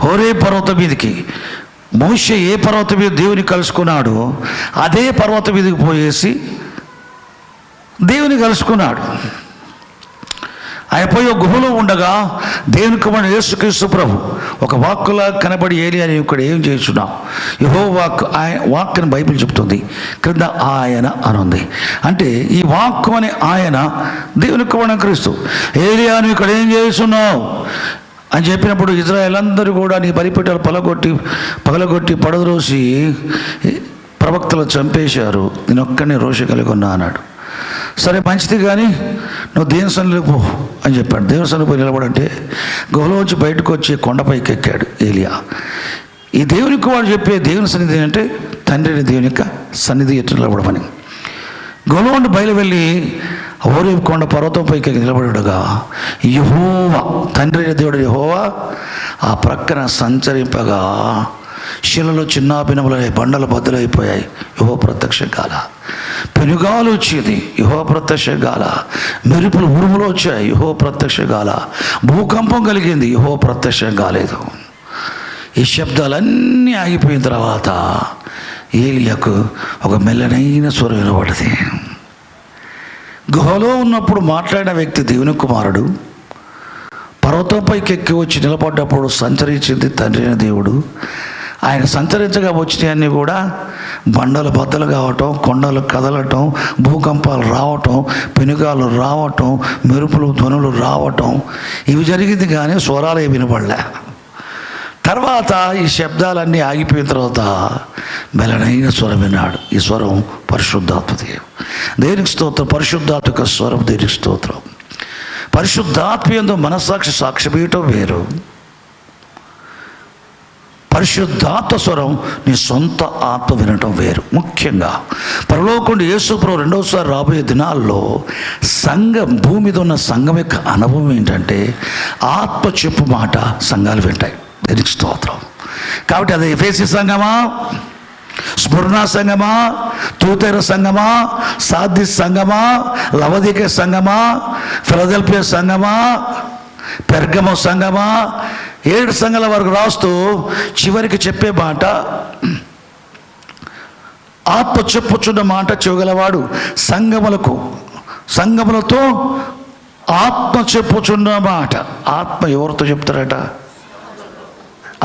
హోరే పర్వతం మీదకి, మోషే ఏ పర్వతం మీద దేవుని కలుసుకున్నాడో అదే పర్వతం మీదకి పోయేసి దేవుని కలుసుకున్నాడు. ఆయన పోయి ఒక గుహలో ఉండగా దేవుని కుమారుడు యేసుక్రీస్తు ప్రభు ఒక వాక్కులా కనబడి ఏలియా నీవు ఇక్కడ ఏం చేస్తున్నావు? యెహోవా వాక్కు, ఆయన వాక్కుని బైబిల్ చెప్తుంది, క్రింద ఆయన అనుంది. అంటే ఈ వాక్కు అనే ఆయన దేవుని కుమారుడు క్రీస్తు. ఏలియా నువ్వు ఇక్కడ ఏం చేస్తున్నావు అని చెప్పినప్పుడు ఇజ్రాయేల్ అందరూ కూడా నీ బలిపీఠాలు పగలగొట్టి పడద్రోసి ప్రవక్తలు చంపేశారు, నేను ఒక్కనే రోష కలిగి ఉన్నా అన్నాడు. సరే మంచిది, కానీ నువ్వు దేవుని సన్నిధికి పో అని చెప్పాడు. దేవుని సన్నిధికి పోయి నిలబడంటే గుహలోంచి బయటకు వచ్చి కొండపైకి ఎక్కాడు ఏలియా. ఈ దేవునికి వాడు చెప్పే దేవుని సన్నిధి అంటే తండ్రిని దేవుని యొక్క సన్నిధి ఎట్టు నిలబడమని. గుహలో ఉండి బయలు వెళ్ళి హోరేబు కొండ పర్వతం పైకి నిలబడగా యెహోవా, తండ్రి దేవుడు యెహోవా ఆ ప్రక్కన సంచరింపగా శిలలో చిన్న భిన్నములై బండలు బద్దలైపోయాయి. యెహోవా ప్రత్యక్షం కాల. పెనుగాలు వచ్చేది, యెహోవా ప్రత్యక్షం కాల. మెరుపులు ఉరుములు వచ్చాయి, యెహోవా ప్రత్యక్షం కాల. భూకంపం కలిగింది, యెహోవా ప్రత్యక్షం కాలేదు. ఈ శబ్దాలన్నీ ఆగిపోయిన తర్వాత ఏలియాకు ఒక మెల్లనైన స్వరం వినబడింది. గుహలో ఉన్నప్పుడు మాట్లాడిన వ్యక్తి దేవుని కుమారుడు, పర్వతంపైకి ఎక్కి వచ్చి నిలబడ్డప్పుడు సంచరించింది తండ్రి అయిన దేవుడు. ఆయన సంచరించగా వచ్చినవన్నీ కూడా బండలు బద్దలు కావటం, కొండలు కదలటం, భూకంపాలు రావటం, పెనుగాలు రావటం, మెరుపులు ధ్వనులు రావటం, ఇవి జరిగింది. కానీ స్వరాలు ఏమి వినపడలే. తర్వాత ఈ శబ్దాలన్నీ ఆగిపోయిన తర్వాత మెలనైన స్వరం విన్నాడు. ఈ స్వరం పరిశుద్ధాత్మదే. దేనికి స్తోత్రం. పరిశుద్ధాత్మక స్వరం దేనికి స్తోత్రం. పరిశుద్ధాత్మ యందు మనస్సాక్షి సాక్ష్యమీయటం వేరు, పరిశుద్ధాత్మ స్వరం నీ సొంత ఆత్మ వినటం వేరు. ముఖ్యంగా పరలోకంలో యేసు ప్రభు రెండవసారి రాబోయే దినాల్లో సంఘం, భూమి మీద ఉన్న సంఘం యొక్క అనుభవం ఏంటంటే ఆత్మ చెప్పు మాట సంఘాలు వింటాయి. దేనికి స్తోత్రం. కాబట్టి అది ఎఫెసీ సంఘమా, స్మరణ సంఘమా, తూతెర సంఘమా, సార్దీస్ సంఘమా, లవోదికయ సంఘమా, ఫిలదెల్ఫియా సంఘమా, పెర్గమో సంఘమా, 7 సంఘాల వరకు రాస్తూ చివరికి చెప్పే మాట, ఆత్మ చెప్పుచున్న మాట చెవుగలవాడు సంఘములతో ఆత్మ చెప్పుచున్న మాట. ఆత్మ ఎవరితో చెప్తారట?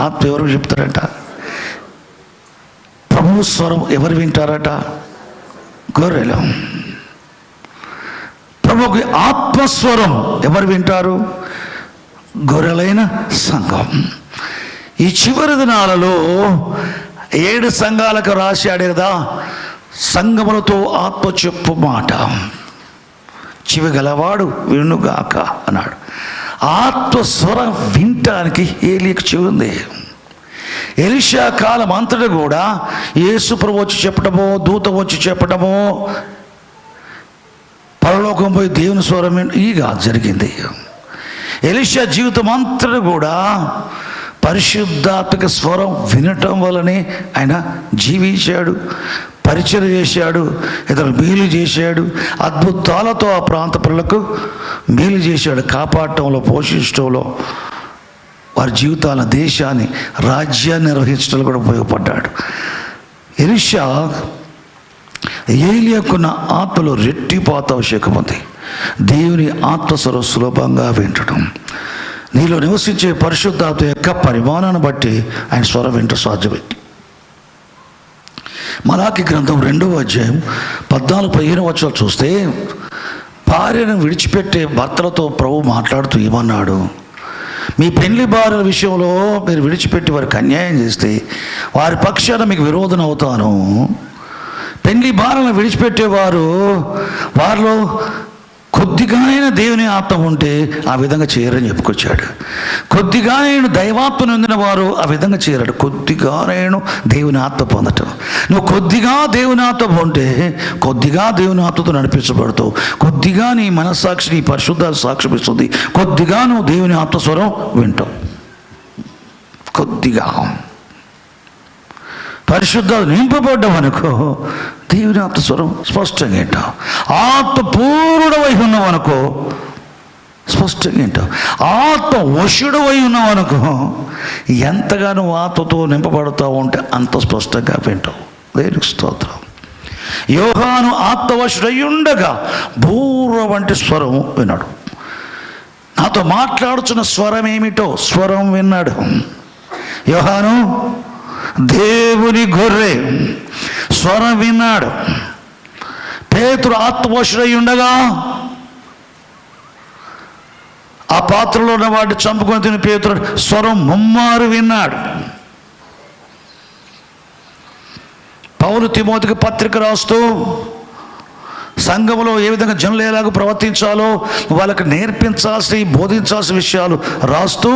ఆత్మ ఎవరు చెప్తారట? ప్రభు స్వరం ఎవరు వింటారట? గొర్రెలు. ప్రభుకి ఆత్మస్వరం ఎవరు వింటారు? గొర్రెలైన సంఘం. ఈ చివరి దినాలలో 7 సంఘాలకు రాశాడు కదా, సంఘములతో ఆత్మ చెప్పు మాట చెవి గలవాడు వినుగాక అన్నాడు. ఆత్మస్వరం వినటానికి ఏలియాకు చెవి ఉంది. ఎలీషా కాలం అంతటా కూడా యేసు ప్రభు వచ్చి చెప్పడమో, దూత వచ్చి చెప్పడమో, పరలోకం పోయి దేవుని స్వరం ఈగా జరిగింది. ఎలీషా జీవితం అంతటా కూడా పరిశుద్ధాత్మక స్వరం వినటం వల్లనే ఆయన జీవించాడు, పరిచయం చేశాడు, ఇతరులు మేలు చేశాడు, అద్భుతాలతో ఆ ప్రాంత ప్రజలకు మేలు చేశాడు. కాపాడటంలో, పోషించడంలో, వారి జీవితాల, దేశాన్ని, రాజ్యాన్ని నిర్వహించడంలో కూడా ఉపయోగపడ్డాడు. ఎలీషా ఏలియాకున్న ఆత్మలో రెట్టిపాత అభిషేకం ఉంది. దేవుని ఆత్మస్వరం సులభంగా వింటడం. నీలో నివసించే పరిశుద్ధాత్మ యొక్క పరిమాణాన్ని బట్టి ఆయన స్వరం వింట సాధ్యమే. మలాకి గ్రంథం 2వ అధ్యాయం 14-15 వచనాలు చూస్తే, భార్యను విడిచిపెట్టే భర్తలతో ప్రభు మాట్లాడుతూ ఏమన్నాడు? మీ పెళ్లి భార్యల విషయంలో మీరు విడిచిపెట్టి వారికి అన్యాయం చేస్తే వారి పక్షాన మీకు విరోధన అవుతాను. పెళ్లి భార్యలను విడిచిపెట్టేవారు వారిలో కొద్దిగానైనా దేవుని ఆత్మ ఉంటే ఆ విధంగా చేయరని చెప్పుకొచ్చాడు. కొద్దిగానైనా దైవాత్మ పొందిన వారు ఆ విధంగా చేయరాడు. కొద్దిగానైనా దేవుని ఆత్మ పొందటం. నువ్వు కొద్దిగా దేవుని ఆత్మ పొంటే కొద్దిగా దేవుని ఆత్మతో నడిపించబడతావు. కొద్దిగా నీ మనస్సాక్షి నీ పరిశుద్ధాలు సాక్ష్యం ఇస్తుంది. కొద్దిగా నువ్వు దేవుని ఆత్మస్వరం వింటావు. కొద్దిగా పరిశుద్ధాలు నింపబడ్డావు అనుకో, దేవుని ఆత్మస్వరం స్పష్టంగా వింటావు. ఆత్మ పూర్ణుడవై ఉన్నావు అనుకో, స్పష్టంగా వింటావు. ఆత్మ వశుడవై ఉన్నావు అనుకో, ఎంతగానో ఆత్మతో నింపబడతావు ఉంటే అంత స్పష్టంగా వింటావు. దేవునికి స్తోత్రం. యోహాను ఆత్మవశుడై ఉండగా బూర వంటి స్వరం విన్నాడు. నాతో మాట్లాడుచున్న స్వరం ఏమిటో స్వరం విన్నాడు. యోహాను దేవుని గొర్రె స్వరం విన్నాడు. పేతురు ఆత్మవశుడై ఉండగా ఆ పాత్రలో ఉన్న వాటిని చంపుకొని తిని పేతురు స్వరం ముమ్మారు విన్నాడు. పౌలు తిమోతికి పత్రిక రాస్తూ సంఘంలో ఏ విధంగా జనులు ఎలాగో ప్రవర్తించాలో వాళ్ళకి నేర్పించాల్సి బోధించాల్సిన విషయాలు రాస్తూ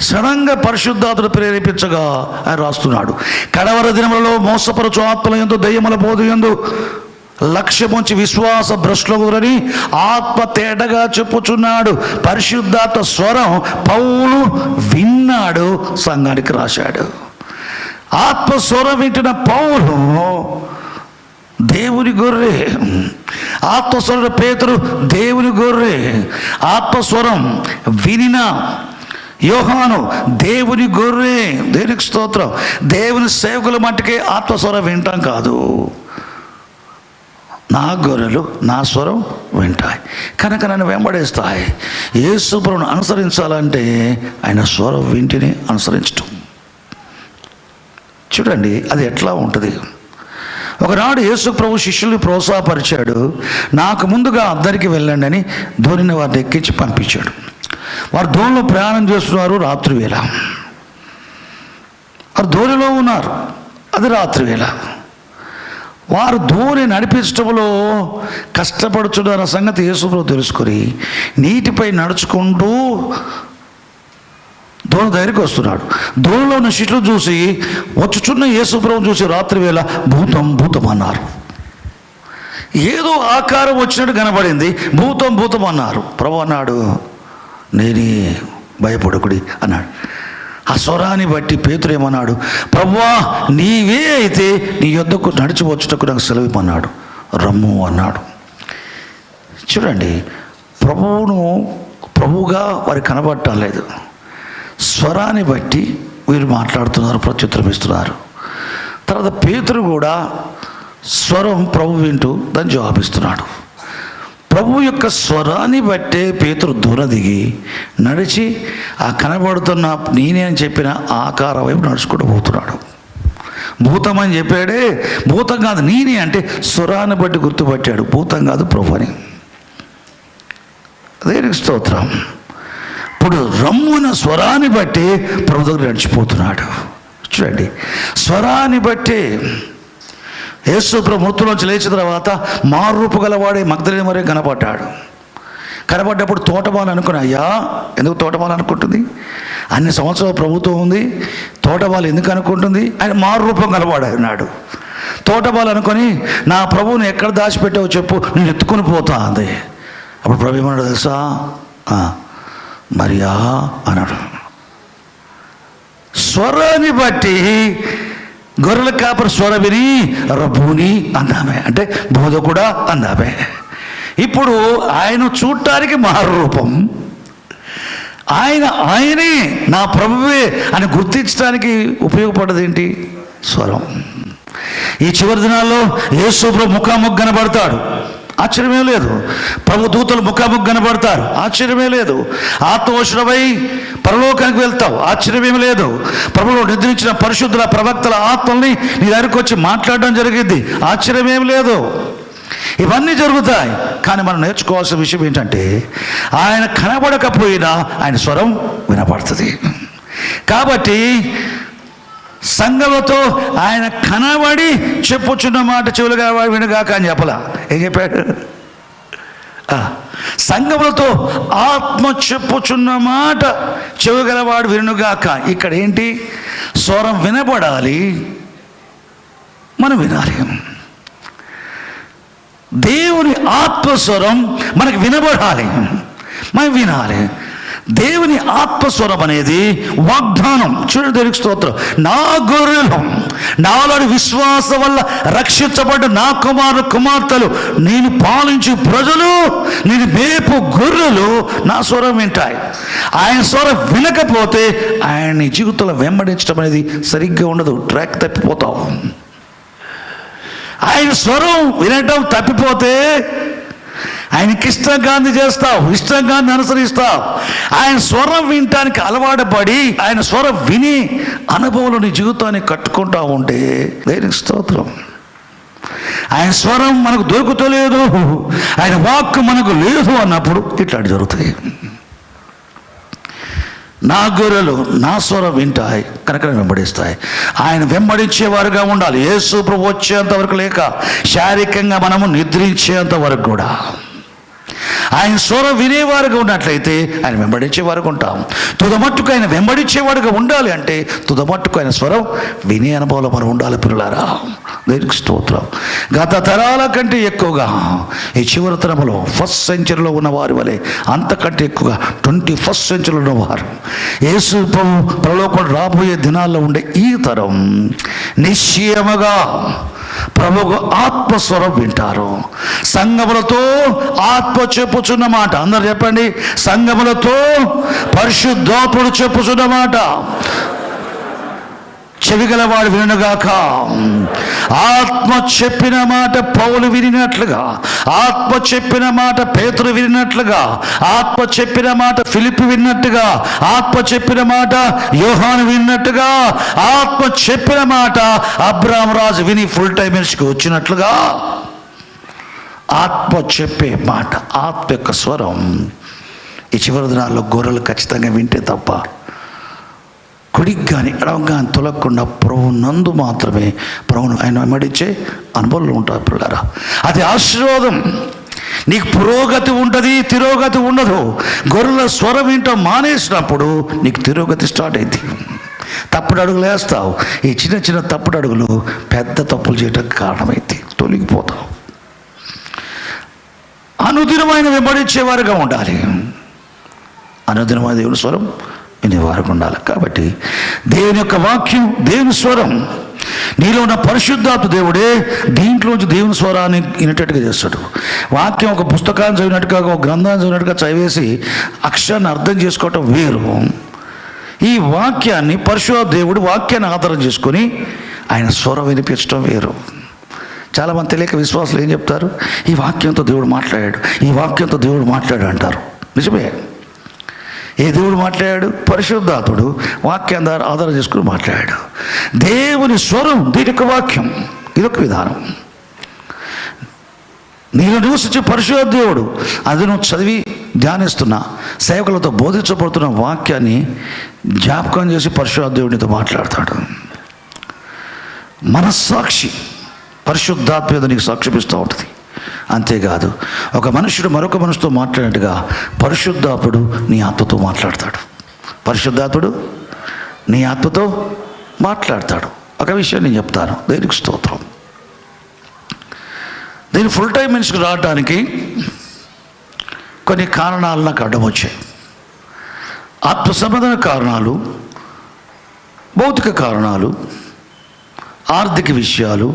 సడన్గా పరిశుద్ధాత్మను ప్రేరేపించగా ఆయన రాస్తున్నాడు. కడవర దినములలో మోసపరచు ఆత్మల యందు దయ్యముల బోధ యందు లక్ష్యముంచి విశ్వాస భ్రష్టులని ఆత్మ తేటగా చెప్పుచున్నాడు. పరిశుద్ధాత్మ స్వరం పౌలు విన్నాడు, సంఘానికి రాశాడు. ఆత్మ స్వరం వింటున్న పౌలు దేవుని గొర్రె. ఆత్మస్వరం పేతురు దేవుని గొర్రె. ఆత్మస్వరం వినిన యోహాను దేవుని గొర్రె. దేవునికి స్తోత్రం. దేవుని సేవకుల మట్టుకే ఆత్మస్వరం వింటాం కాదు. నా గొర్రెలు నా స్వరం వింటాయి కనుక నన్ను వెంబడేస్తాయి. యేసు ప్రభువును అనుసరించాలంటే ఆయన స్వరం వింటిని అనుసరించటం. చూడండి అది ఎట్లా ఉంటుంది. ఒకనాడు యేసు ప్రభు శిష్యుల్ని ప్రోత్సాహపరిచాడు. నాకు ముందుగా అందరికి వెళ్ళండి అని ధోనిని వారిని ఎక్కించి పంపించాడు. వారు ధోనిలో ప్రయాణం చేస్తున్నారు. రాత్రి వేళ వారు ధోనిలో ఉన్నారు. అది రాత్రి వేళ. వారు ధోని నడిపించడంలో కష్టపడుచున్న సంగతి యేసు ప్రభు తెలుసుకొని నీటిపై నడుచుకుంటూ ధోని దగ్గరికి వస్తున్నాడు. ధోనిలో ఉన్న శిష్యులు చూసి వచ్చుచున్న యేసు ప్రభువును చూసి రాత్రి వేళ భూతం భూతం అన్నారు. ఏదో ఆకారం వచ్చినట్టు కనబడింది. భూతం భూతం అన్నారు. ప్రభు అన్నాడు, నేనే, భయపడకుడి అన్నాడు. ఆ స్వరాన్ని బట్టి పేతురు ఏమన్నాడు? ప్రభువా నీవే అయితే నీ యొద్దకు నడిచి వచ్చుటకు నాకు సెలవిమ్మన్నాడు. రమ్ము అన్నాడు. చూడండి, ప్రభువుగా వారికి కనబడటం లేదు. స్వరాన్ని బట్టి వీరు మాట్లాడుతున్నారు, ప్రత్యుత్తరం ఇస్తున్నారు. తర్వాత పేతురు కూడా స్వరం ప్రభు వింటూ దాన్ని జవాబిస్తున్నాడు. ప్రభు యొక్క స్వరాన్ని బట్టే పేతురు దూర దిగి నడిచి ఆ కనబడుతున్న నేనే అని చెప్పిన ఆకారం వైపు నడుచుకుంటూ పోతున్నాడు. భూతం అని చెప్పాడే, భూతం కాదు నేనే అంటే స్వరాన్ని బట్టి గుర్తుపట్టాడు. భూతం కాదు ప్రభు అని. దేనికి స్తోత్రం. ఇప్పుడు రమ్మున స్వరాన్ని బట్టి ప్రభు దగ్గర నడిచిపోతున్నాడు. చూడండి, స్వరాన్ని బట్టి యేసు ప్రభు మృతులోంచి లేచిన తర్వాత మారురూపు గలవాడే మగ్దలేనే మరే కనపడ్డాడు. కనపడ్డప్పుడు తోటమాల అనుకుని, అయ్యా ఎందుకు తోటమాల అనుకుంటుంది? అన్ని సంవత్సరాల ప్రభుత్వం ఉంది, తోటమాల ఎందుకు అనుకుంటుంది? ఆయన మారురూపం గలవాడు. తోటమాల అనుకొని నా ప్రభువుని ఎక్కడ దాచిపెట్టావో చెప్పు, నేను ఎత్తుకొని పోతా అంది. అప్పుడు ప్రభు ఏమన్నాడు తెలుసా? మరియా అన్నాడు. స్వరాన్ని బట్టి గొర్రెల కాపరి స్వర విని రబ్బూని అందామే, అంటే బోధకుడా అందామే. ఇప్పుడు ఆయన చూడటానికి మారు రూపం, ఆయనే నా ప్రభువే అని గుర్తించడానికి ఉపయోగపడదు ఏంటి? స్వరం. ఈ చివరి దినాల్లో యేసు ప్రభు ముఖాముఖి కనబడతాడు. ఆశ్చర్యమే లేదు. ప్రభు దూతలు ముఖాముఖి కనబడతారు, ఆశ్చర్యమే లేదు. ఆత్మోషణమై పరలోకానికి వెళ్తావు, ఆశ్చర్యమేం లేదు. ప్రభులో నిద్రించిన పరిశుద్ధుల ప్రవక్తల ఆత్మల్ని నీ దగ్గరికి వచ్చి మాట్లాడడం జరిగింది, ఆశ్చర్యమేం లేదు. ఇవన్నీ జరుగుతాయి. కానీ మనం నేర్చుకోవాల్సిన విషయం ఏంటంటే, ఆయన కనబడకపోయినా ఆయన స్వరం వినపడుతుంది. కాబట్టి సంఘములతో ఆయన కనబడి చెప్పుచున్న మాట చెవులుగా వినగాక అని చెప్పలా. ఏం చెప్పాడు? సంఘములతో ఆత్మ చెప్పుచున్న మాట చెవు గలవాడు వినుగాక. ఇక్కడ ఏంటి? స్వరం వినబడాలి, మనం వినాలి. దేవుని ఆత్మస్వరం మనకు వినబడాలి, మనం వినాలి. దేవుని ఆత్మస్వరం అనేది వాగ్దానం. చూడండి, దేవునికి స్తోత్రం. నా గొర్రెలు, నాలోని విశ్వాసం వల్ల రక్షించబడ్డ నా కుమార్తెలు, నేను పాలించు ప్రజలు, నేను మేపు గొర్రెలు నా స్వరం వింటాయి. ఆయన స్వరం వినకపోతే ఆయన జీవితంలో వెంబడించడం అనేది సరిగ్గా ఉండదు, ట్రాక్ తప్పిపోతావు. ఆయన స్వరం వినటం తప్పిపోతే ఆయనకి ఇష్టంగాన్ని చేస్తావు, ఇష్టంగాన్ని అనుసరిస్తావు. ఆయన స్వరం వినటానికి అలవాటు పడి ఆయన స్వరం విని అనుభవంలో నీ జీవితాన్ని కట్టుకుంటా ఉంటే దేవునికి స్తోత్రం. ఆయన స్వరం మనకు దొరుకుతలేదు, ఆయన వాక్కు మనకు లేదు అన్నప్పుడు ఇట్లాంటి జరుగుతాయి. నా గొర్రెలు నా స్వరం వింటాయి కనుక వెంబడిస్తాయి. ఆయన వెంబడించేవారుగా ఉండాలి. యేసు ప్రభు వచ్చేంత వరకు లేక శారీరకంగా మనము నిద్రించేంత వరకు కూడా ఆయన స్వరం వినేవారుగా ఉన్నట్లయితే ఆయన వెంబడించేవారుగా ఉంటాం. తుదమట్టుకు ఆయన వెంబడించేవాడుగా ఉండాలి అంటే తుదమట్టుకు ఆయన స్వరం వినే అనుభవంలో మనం ఉండాలి. పిల్లలారా, దేవునికి స్తోత్రం. గత తరాల కంటే ఎక్కువగా ఈ చివరి తరంలో ఫస్ట్ సెంచరీలో ఉన్న వారి వలె అంతకంటే ఎక్కువగా 21st సెంచరీలో ఉన్నవారు యేసు పరలోకం రాబోయే దినాల్లో ఉండే ఈ తరం నిశ్చయముగా ప్రభువు ఆత్మస్వరం వింటారు. సంఘములతో ఆత్మ చెప్పుచున్న మాట, అందరు చెప్పండి, సంఘములతో పరిశుద్ధాత్ముడు చెప్పుచున్న మాట చెవిగలవాడు వినుగాక. ఆత్మ చెప్పిన మాట పౌలు వినినట్లుగా, ఆత్మ చెప్పిన మాట పేతురు వినినట్లుగా, ఆత్మ చెప్పిన మాట ఫిలిప్పు విన్నట్టుగా, ఆత్మ చెప్పిన మాట యోహాను విన్నట్టుగా, ఆత్మ చెప్పిన మాట అబ్రాహాము రాజు విని ఫుల్ టైం మినిస్ట్రీకి వచ్చినట్లుగా ఆత్మ చెప్పే మాట, ఆత్మ యొక్క స్వరం ఈ చివరి దినాల్లో గొర్రెలు ఖచ్చితంగా వింటే తప్ప కుడికి కానీ ఎడమ కానీ తొలగకుండా ప్రభు నందు మాత్రమే ప్రభువును ఆయన వెంబడించే అనుభవాలు ఉంటారు. పిల్లరా, అది ఆశీర్వాదం. నీకు పురోగతి ఉంటుంది, తిరోగతి ఉండదు. గొర్రెల స్వరం వింటూ మానేసినప్పుడు నీకు తిరోగతి స్టార్ట్ అయింది. తప్పుడు అడుగులు వేస్తావు. ఈ చిన్న చిన్న తప్పుడు అడుగులు పెద్ద తప్పులు చేయడానికి కారణమైంది, తొలగిపోతావు. అనుదినమైన వెంబడించేవారుగా ఉండాలి. అనుదినమైన దేవుని స్వరం వినేవారుగా ఉండాలి. కాబట్టి దేవుని యొక్క వాక్యం, దేవుని స్వరం, నీలో ఉన్న పరిశుద్ధాత్మ దేవుడే దీంట్లోంచి దేవుని స్వరాన్ని వినేటట్టుగా చేస్తాడు. వాక్యం ఒక పుస్తకాన్ని చదివినట్టుగా, ఒక గ్రంథాన్ని చదివినట్టుగా చదివేసి అక్షరాన్ని అర్థం చేసుకోవటం వేరు. ఈ వాక్యాన్ని పరిశుద్ధాత్మ దేవుడు వాక్యాన్ని ఆధారం చేసుకొని ఆయన స్వరం వినిపించడం వేరు. చాలామంది తెలియక విశ్వాసులు ఏం చెప్తారు? ఈ వాక్యంతో దేవుడు మాట్లాడాడు, ఈ వాక్యంతో దేవుడు మాట్లాడాడు అంటారు. నిజమే. ఏ దేవుడు మాట్లాడాడు? పరిశుద్ధాత్ముడు వాక్యాన్ని ఆధారం చేసుకుని మాట్లాడాడు. దేవుని స్వరం దీని యొక్క వాక్యం, ఇదొక విధానం. నీలో నివసించే పరిశుద్ధ దేవుడు అది నువ్వు చదివి ధ్యానిస్తున్నా, సేవకులతో బోధించబడుతున్న వాక్యాన్ని జ్ఞాపకం చేసి పరిశుద్ధ దేవుడితో మాట్లాడతాడు. మనస్సాక్షి పరిశుద్ధాత్మ మీద నీకు సాక్షిపిస్తూ ఉంటుంది. అంతేకాదు, ఒక మనుషుడు మరొక మనుషుతో మాట్లాడినట్టుగా పరిశుద్ధాత్ముడు నీ ఆత్మతో మాట్లాడతాడు. పరిశుద్ధాత్ముడు నీ ఆత్మతో మాట్లాడతాడు. ఒక విషయం నేను చెప్తాను, దేవునికి స్తోత్రం. దీని ఫుల్ టైం మనిషికి రావడానికి కొన్ని కారణాలు నాకు అడ్డం వచ్చాయి. ఆత్మ సంబంధమైన కారణాలు, భౌతిక కారణాలు, ఆర్థిక విషయాలు,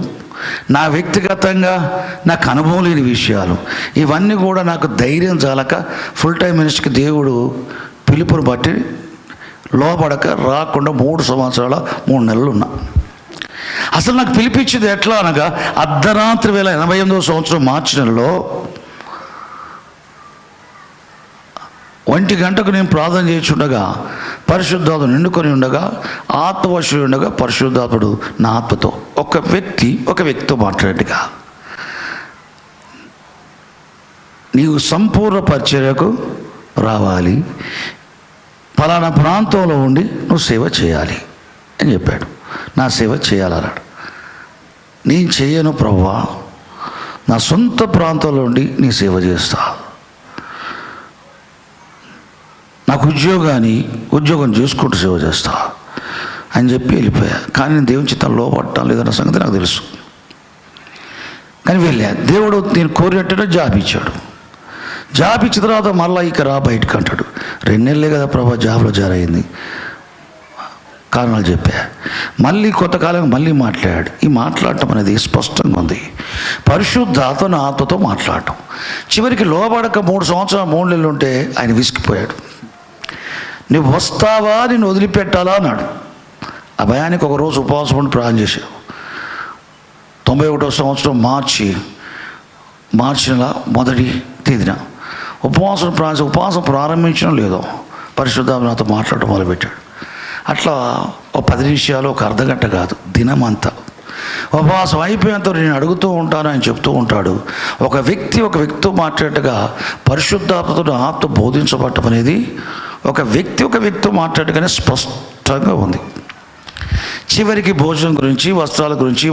నా వ్యక్తిగతంగా నాకు అనుభవం లేని విషయాలు, ఇవన్నీ కూడా నాకు ధైర్యం చాలక ఫుల్ టైం మినిస్ట్రీకి దేవుడు పిలుపుని బట్టి లోపడక రాకుండా 3 సంవత్సరాల 3 నెలలు ఉన్నా. అసలు నాకు పిలిపించింది ఎట్లా అనగా అర్ధరాత్రి వేళ 88వ సంవత్సరం మార్చి నెలలో 1 గంటకు నేను ప్రార్థన చేయుచుండగా పరిశుద్ధాత్మ నిండుకొని ఉండగా ఆత్మవశుడు ఉండగా పరిశుద్ధాత్ముడు నా ఆత్మతో ఒక వ్యక్తితో మాట్లాడేట్టుగా నీవు సంపూర్ణ పరిచర్యకు రావాలి, ఫలానా ప్రాంతంలో ఉండి నువ్వు సేవ చేయాలి అని చెప్పాడు. నా సేవ చేయాలన్నాడు. నేను చెయ్యను ప్రభువా, నా సొంత ప్రాంతంలో ఉండి నీ సేవ చేస్తా, నాకు ఉద్యోగం చేసుకుంటూ సేవ చేస్తా అని చెప్పి వెళ్ళిపోయా. కానీ నేను దేవుని చిత్తం లోపడటం లేదన్న సంగతి నాకు తెలుసు. కానీ వెళ్ళా. దేవుడు నేను కోరినట్టుగా జాబ్ ఇచ్చాడు. జాబ్ ఇచ్చిన తర్వాత మళ్ళీ ఇక రా బయటకు అంటాడు. 2 నెలలే కదా ప్రభా జాబ్లో జారైంది, కారణాలు చెప్పా. మళ్ళీ కొంతకాలం మళ్ళీ మాట్లాడాడు. ఈ మాట్లాడటం అనేది స్పష్టంగా ఉంది. పరిశుద్ధాత్మ ఆత్మతో మాట్లాడటం. చివరికి లోబడక 3 సంవత్సరాలు 3 నెలలు ఉంటే ఆయన విసిగిపోయాడు. నువ్వు వస్తావా, నేను వదిలిపెట్టాలా అన్నాడు. ఆ భయానికి ఒకరోజు ఉపవాసం ఉండి ప్రార్థన చేశాడు. 91వ సంవత్సరం మార్చి నెల 1వ తేదీన ఉపవాసం ప్రారంభించడం లేదో పరిశుద్ధాత్మ నాతో మాట్లాడటం మొదలుపెట్టాడు. అట్లా ఒక 10 నిమిషాలు, ఒక అర్ధగంట కాదు, దినమంతా ఉపవాసం అయిపోయేంత నేను అడుగుతూ ఉంటాను, ఆయన చెప్తూ ఉంటాడు. ఒక వ్యక్తితో మాట్లాడటగా పరిశుద్ధాత్మతో ఆత్మ బోధించబడటం అనేది ఒక వ్యక్తితో మాట్లాడగానే స్పష్టంగా ఉంది. చివరికి భోజనం గురించి, వస్త్రాల గురించి,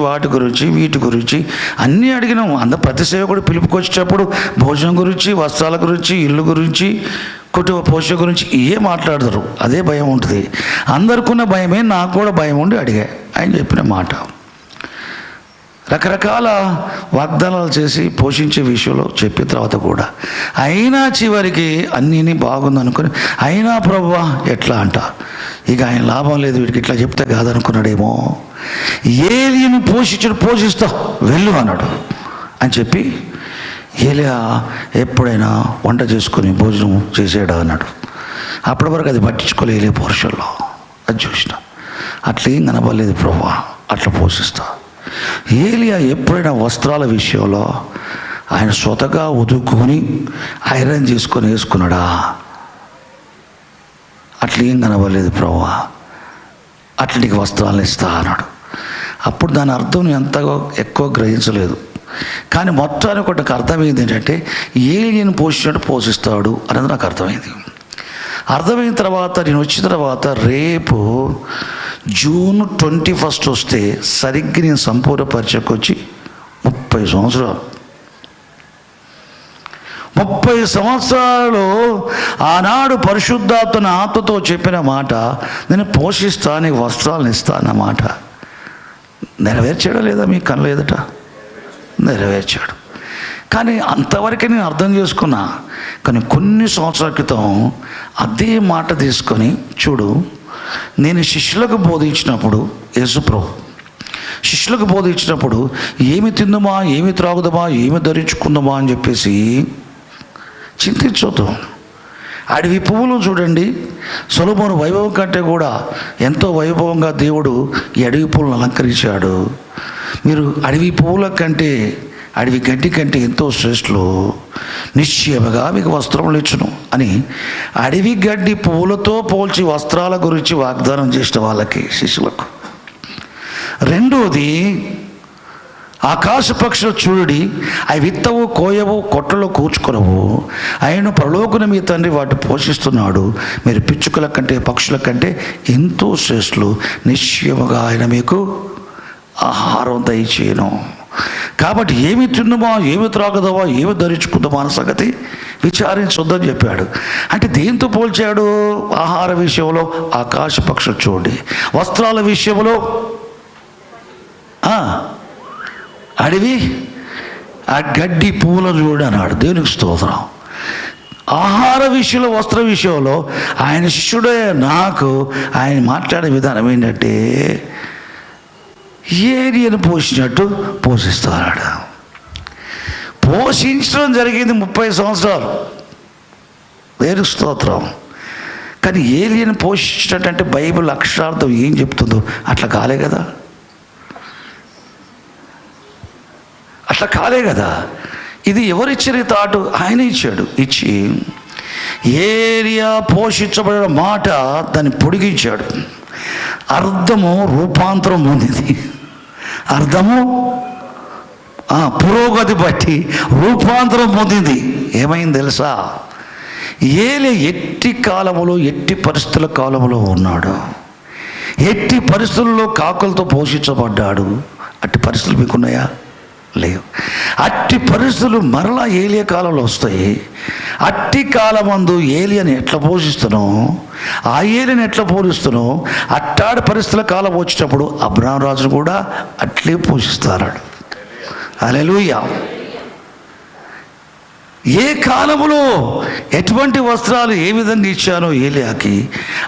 వీటి గురించి అన్నీ అడిగినాం. ప్రతి సేవకుడు పిలుపుకొచ్చేటప్పుడు భోజనం గురించి, వస్త్రాల గురించి, ఇల్లు గురించి, కుటుంబ పోషణ గురించి మాట్లాడతారు. అదే భయం ఉంటుంది. అందరికున్న భయమే నాకు కూడా భయం ఉండి అడిగా. ఆయన చెప్పిన మాట రకరకాల వాగ్దానాలు చేసి పోషించే విషయంలో చెప్పిన తర్వాత కూడా అయినా చివరికి అన్నీ బాగుందనుకుని అయినా ప్రభువా ఎట్లా అంట, ఇక ఆయన లాభం లేదు, వీడికి ఇట్లా చెప్తే కాదనుకున్నాడేమో. ఏలియను పోషిస్తా వెళ్ళు అన్నాడు అని చెప్పి ఏలియా ఎప్పుడైనా వంట చేసుకొని భోజనం చేసేడా అన్నాడు. అప్పటి వరకు అది పట్టించుకోలే ఏలియా పౌరుషంలో. అది చూసిన అట్లేం కనబడలేదు ప్రభువా, అట్లా పోషిస్తా. ఏలియా ఎప్పుడైనా వస్త్రాల విషయంలో ఆయన స్వతగా ఉదుక్కుని ఐరన్ చేసుకొని వేసుకున్నాడా? అట్లేం కనబడలేదు ప్రభువా, అట్లా నీకు వస్త్రాలను ఇస్తా అన్నాడు. అప్పుడు దాని అర్థం నేను అంతగా ఎక్కువ గ్రహించలేదు. కానీ మొత్తానికి ఒకటి అర్థమైంది ఏంటంటే ఏలియను పోషిస్తాడు అనేది నాకు అర్థమైంది. అర్థమైన తర్వాత నేను వచ్చిన తర్వాత రేపు జూన్ 21 వస్తే సరిగ్గా నేను సంపూర్ణ పరిచయకు వచ్చి 30 సంవత్సరాలు. 30 సంవత్సరాలు ఆనాడు పరిశుద్ధాత్మ ఆత్మతో చెప్పిన మాట, నేను పోషిస్తా, నీకు వస్త్రాలను ఇస్తా అన్న మాట నెరవేర్చాడా లేదా మీ కళ్ళ ఎదుట? నెరవేర్చాడు. కానీ అంతవరకే నేను అర్థం చేసుకున్నా. కానీ కొన్ని సంవత్సరాల క్రితం అదే మాట తీసుకొని చూడు, నేను శిష్యులకు బోధించినప్పుడు, యేసుప్రభు శిష్యులకు బోధించినప్పుడు ఏమి తిందుమా, ఏమి త్రాగుదామా, ఏమి ధరించుకుందామా అని చెప్పేసి చింతించొద్దు. అడవి పువ్వులు చూడండి, సొలొమోను వైభవం కంటే కూడా ఎంతో వైభవంగా దేవుడు ఈ అడవి పువ్వులను అలంకరించాడు. మీరు అడవి పువ్వుల కంటే, అడవి గడ్డి కంటే ఎంతో శ్రేష్ఠులు, నిశ్చయముగా మీకు వస్త్రములు ఇచ్చును అని అడవి గడ్డి పువ్వులతో పోల్చి వస్త్రాల గురించి వాగ్దానం చేసిన వాళ్ళకి, శిష్యులకు. రెండోది, ఆకాశ పక్షులు చూడి అవి విత్తవు, కోయవు, కొట్టలో కూర్చుకొనవు, ఆయన పరలోకన మీ తండ్రి వాటిని పోషిస్తున్నాడు. మీరు పిచ్చుకల కంటే, పక్షుల కంటే ఎంతో శ్రేష్ఠులు, నిశ్చయముగా ఆయన మీకు ఆహారం దయచేయను. కాబట్టి ఏమి తిందుమా, ఏమి త్రాగుదామా, ఏమి ధరించుకుందామా అన్న సంగతి విచారించొద్దని చెప్పాడు. అంటే దేంతో పోల్చాడు? ఆహార విషయంలో ఆకాశ పక్షులు చూడండి, వస్త్రాల విషయంలో అడవి ఆ గడ్డి పువ్వులను చూడండి అన్నాడు. దేవునికి స్తోత్రం. ఆహార విషయంలో, వస్త్ర విషయంలో ఆయన శిష్యుడే నాకు ఆయన మాట్లాడే విధానం ఏంటంటే ఏలియను పోషించినట్టు పోషిస్తున్నాడు. పోషించడం జరిగింది 30 సంవత్సరాలు. దేవునికి స్తోత్రం. కానీ ఏలియను పోషించినట్టు బైబిల్ అక్షరార్థం ఏం చెప్తుందో అట్లా కాలే కదా, అట్లా కాలే కదా. ఇది ఎవరిచ్చిన తాటు? ఆయన ఇచ్చాడు. ఇచ్చి ఏలియా పోషించబడిన మాట దాన్ని పొడిగించాడు. అర్థము రూపాంతరం పొందింది. అర్థము పురోగతి బట్టి రూపాంతరం పొందింది. ఏమైంది తెలుసా? ఏలియా ఎట్టి కాలములో, ఎట్టి పరిస్థితుల కాలంలో ఉన్నాడు. ఎట్టి పరిస్థితుల్లో కాకులతో పోషించబడ్డాడు. అట్టి పరిస్థితులు మీకున్నాయా? లేవు. అట్టి పరిస్థితులు మరలా ఏలియా కాలంలో వస్తాయి. అట్టి కాలమందు ఏలియాని ఎట్లా పోషిస్తున్నావు, ఆ ఏలియాని ఎట్లా పోషిస్తున్నావు, అట్టాడి పరిస్థితుల కాలం వచ్చేటప్పుడు అబ్రాహాము రాజును కూడా అట్లే పోషిస్తాడు. హల్లెలూయా. ఏ కాలంలో ఎటువంటి వస్త్రాలు ఏ విధంగా ఇచ్చానో ఏలియాకి,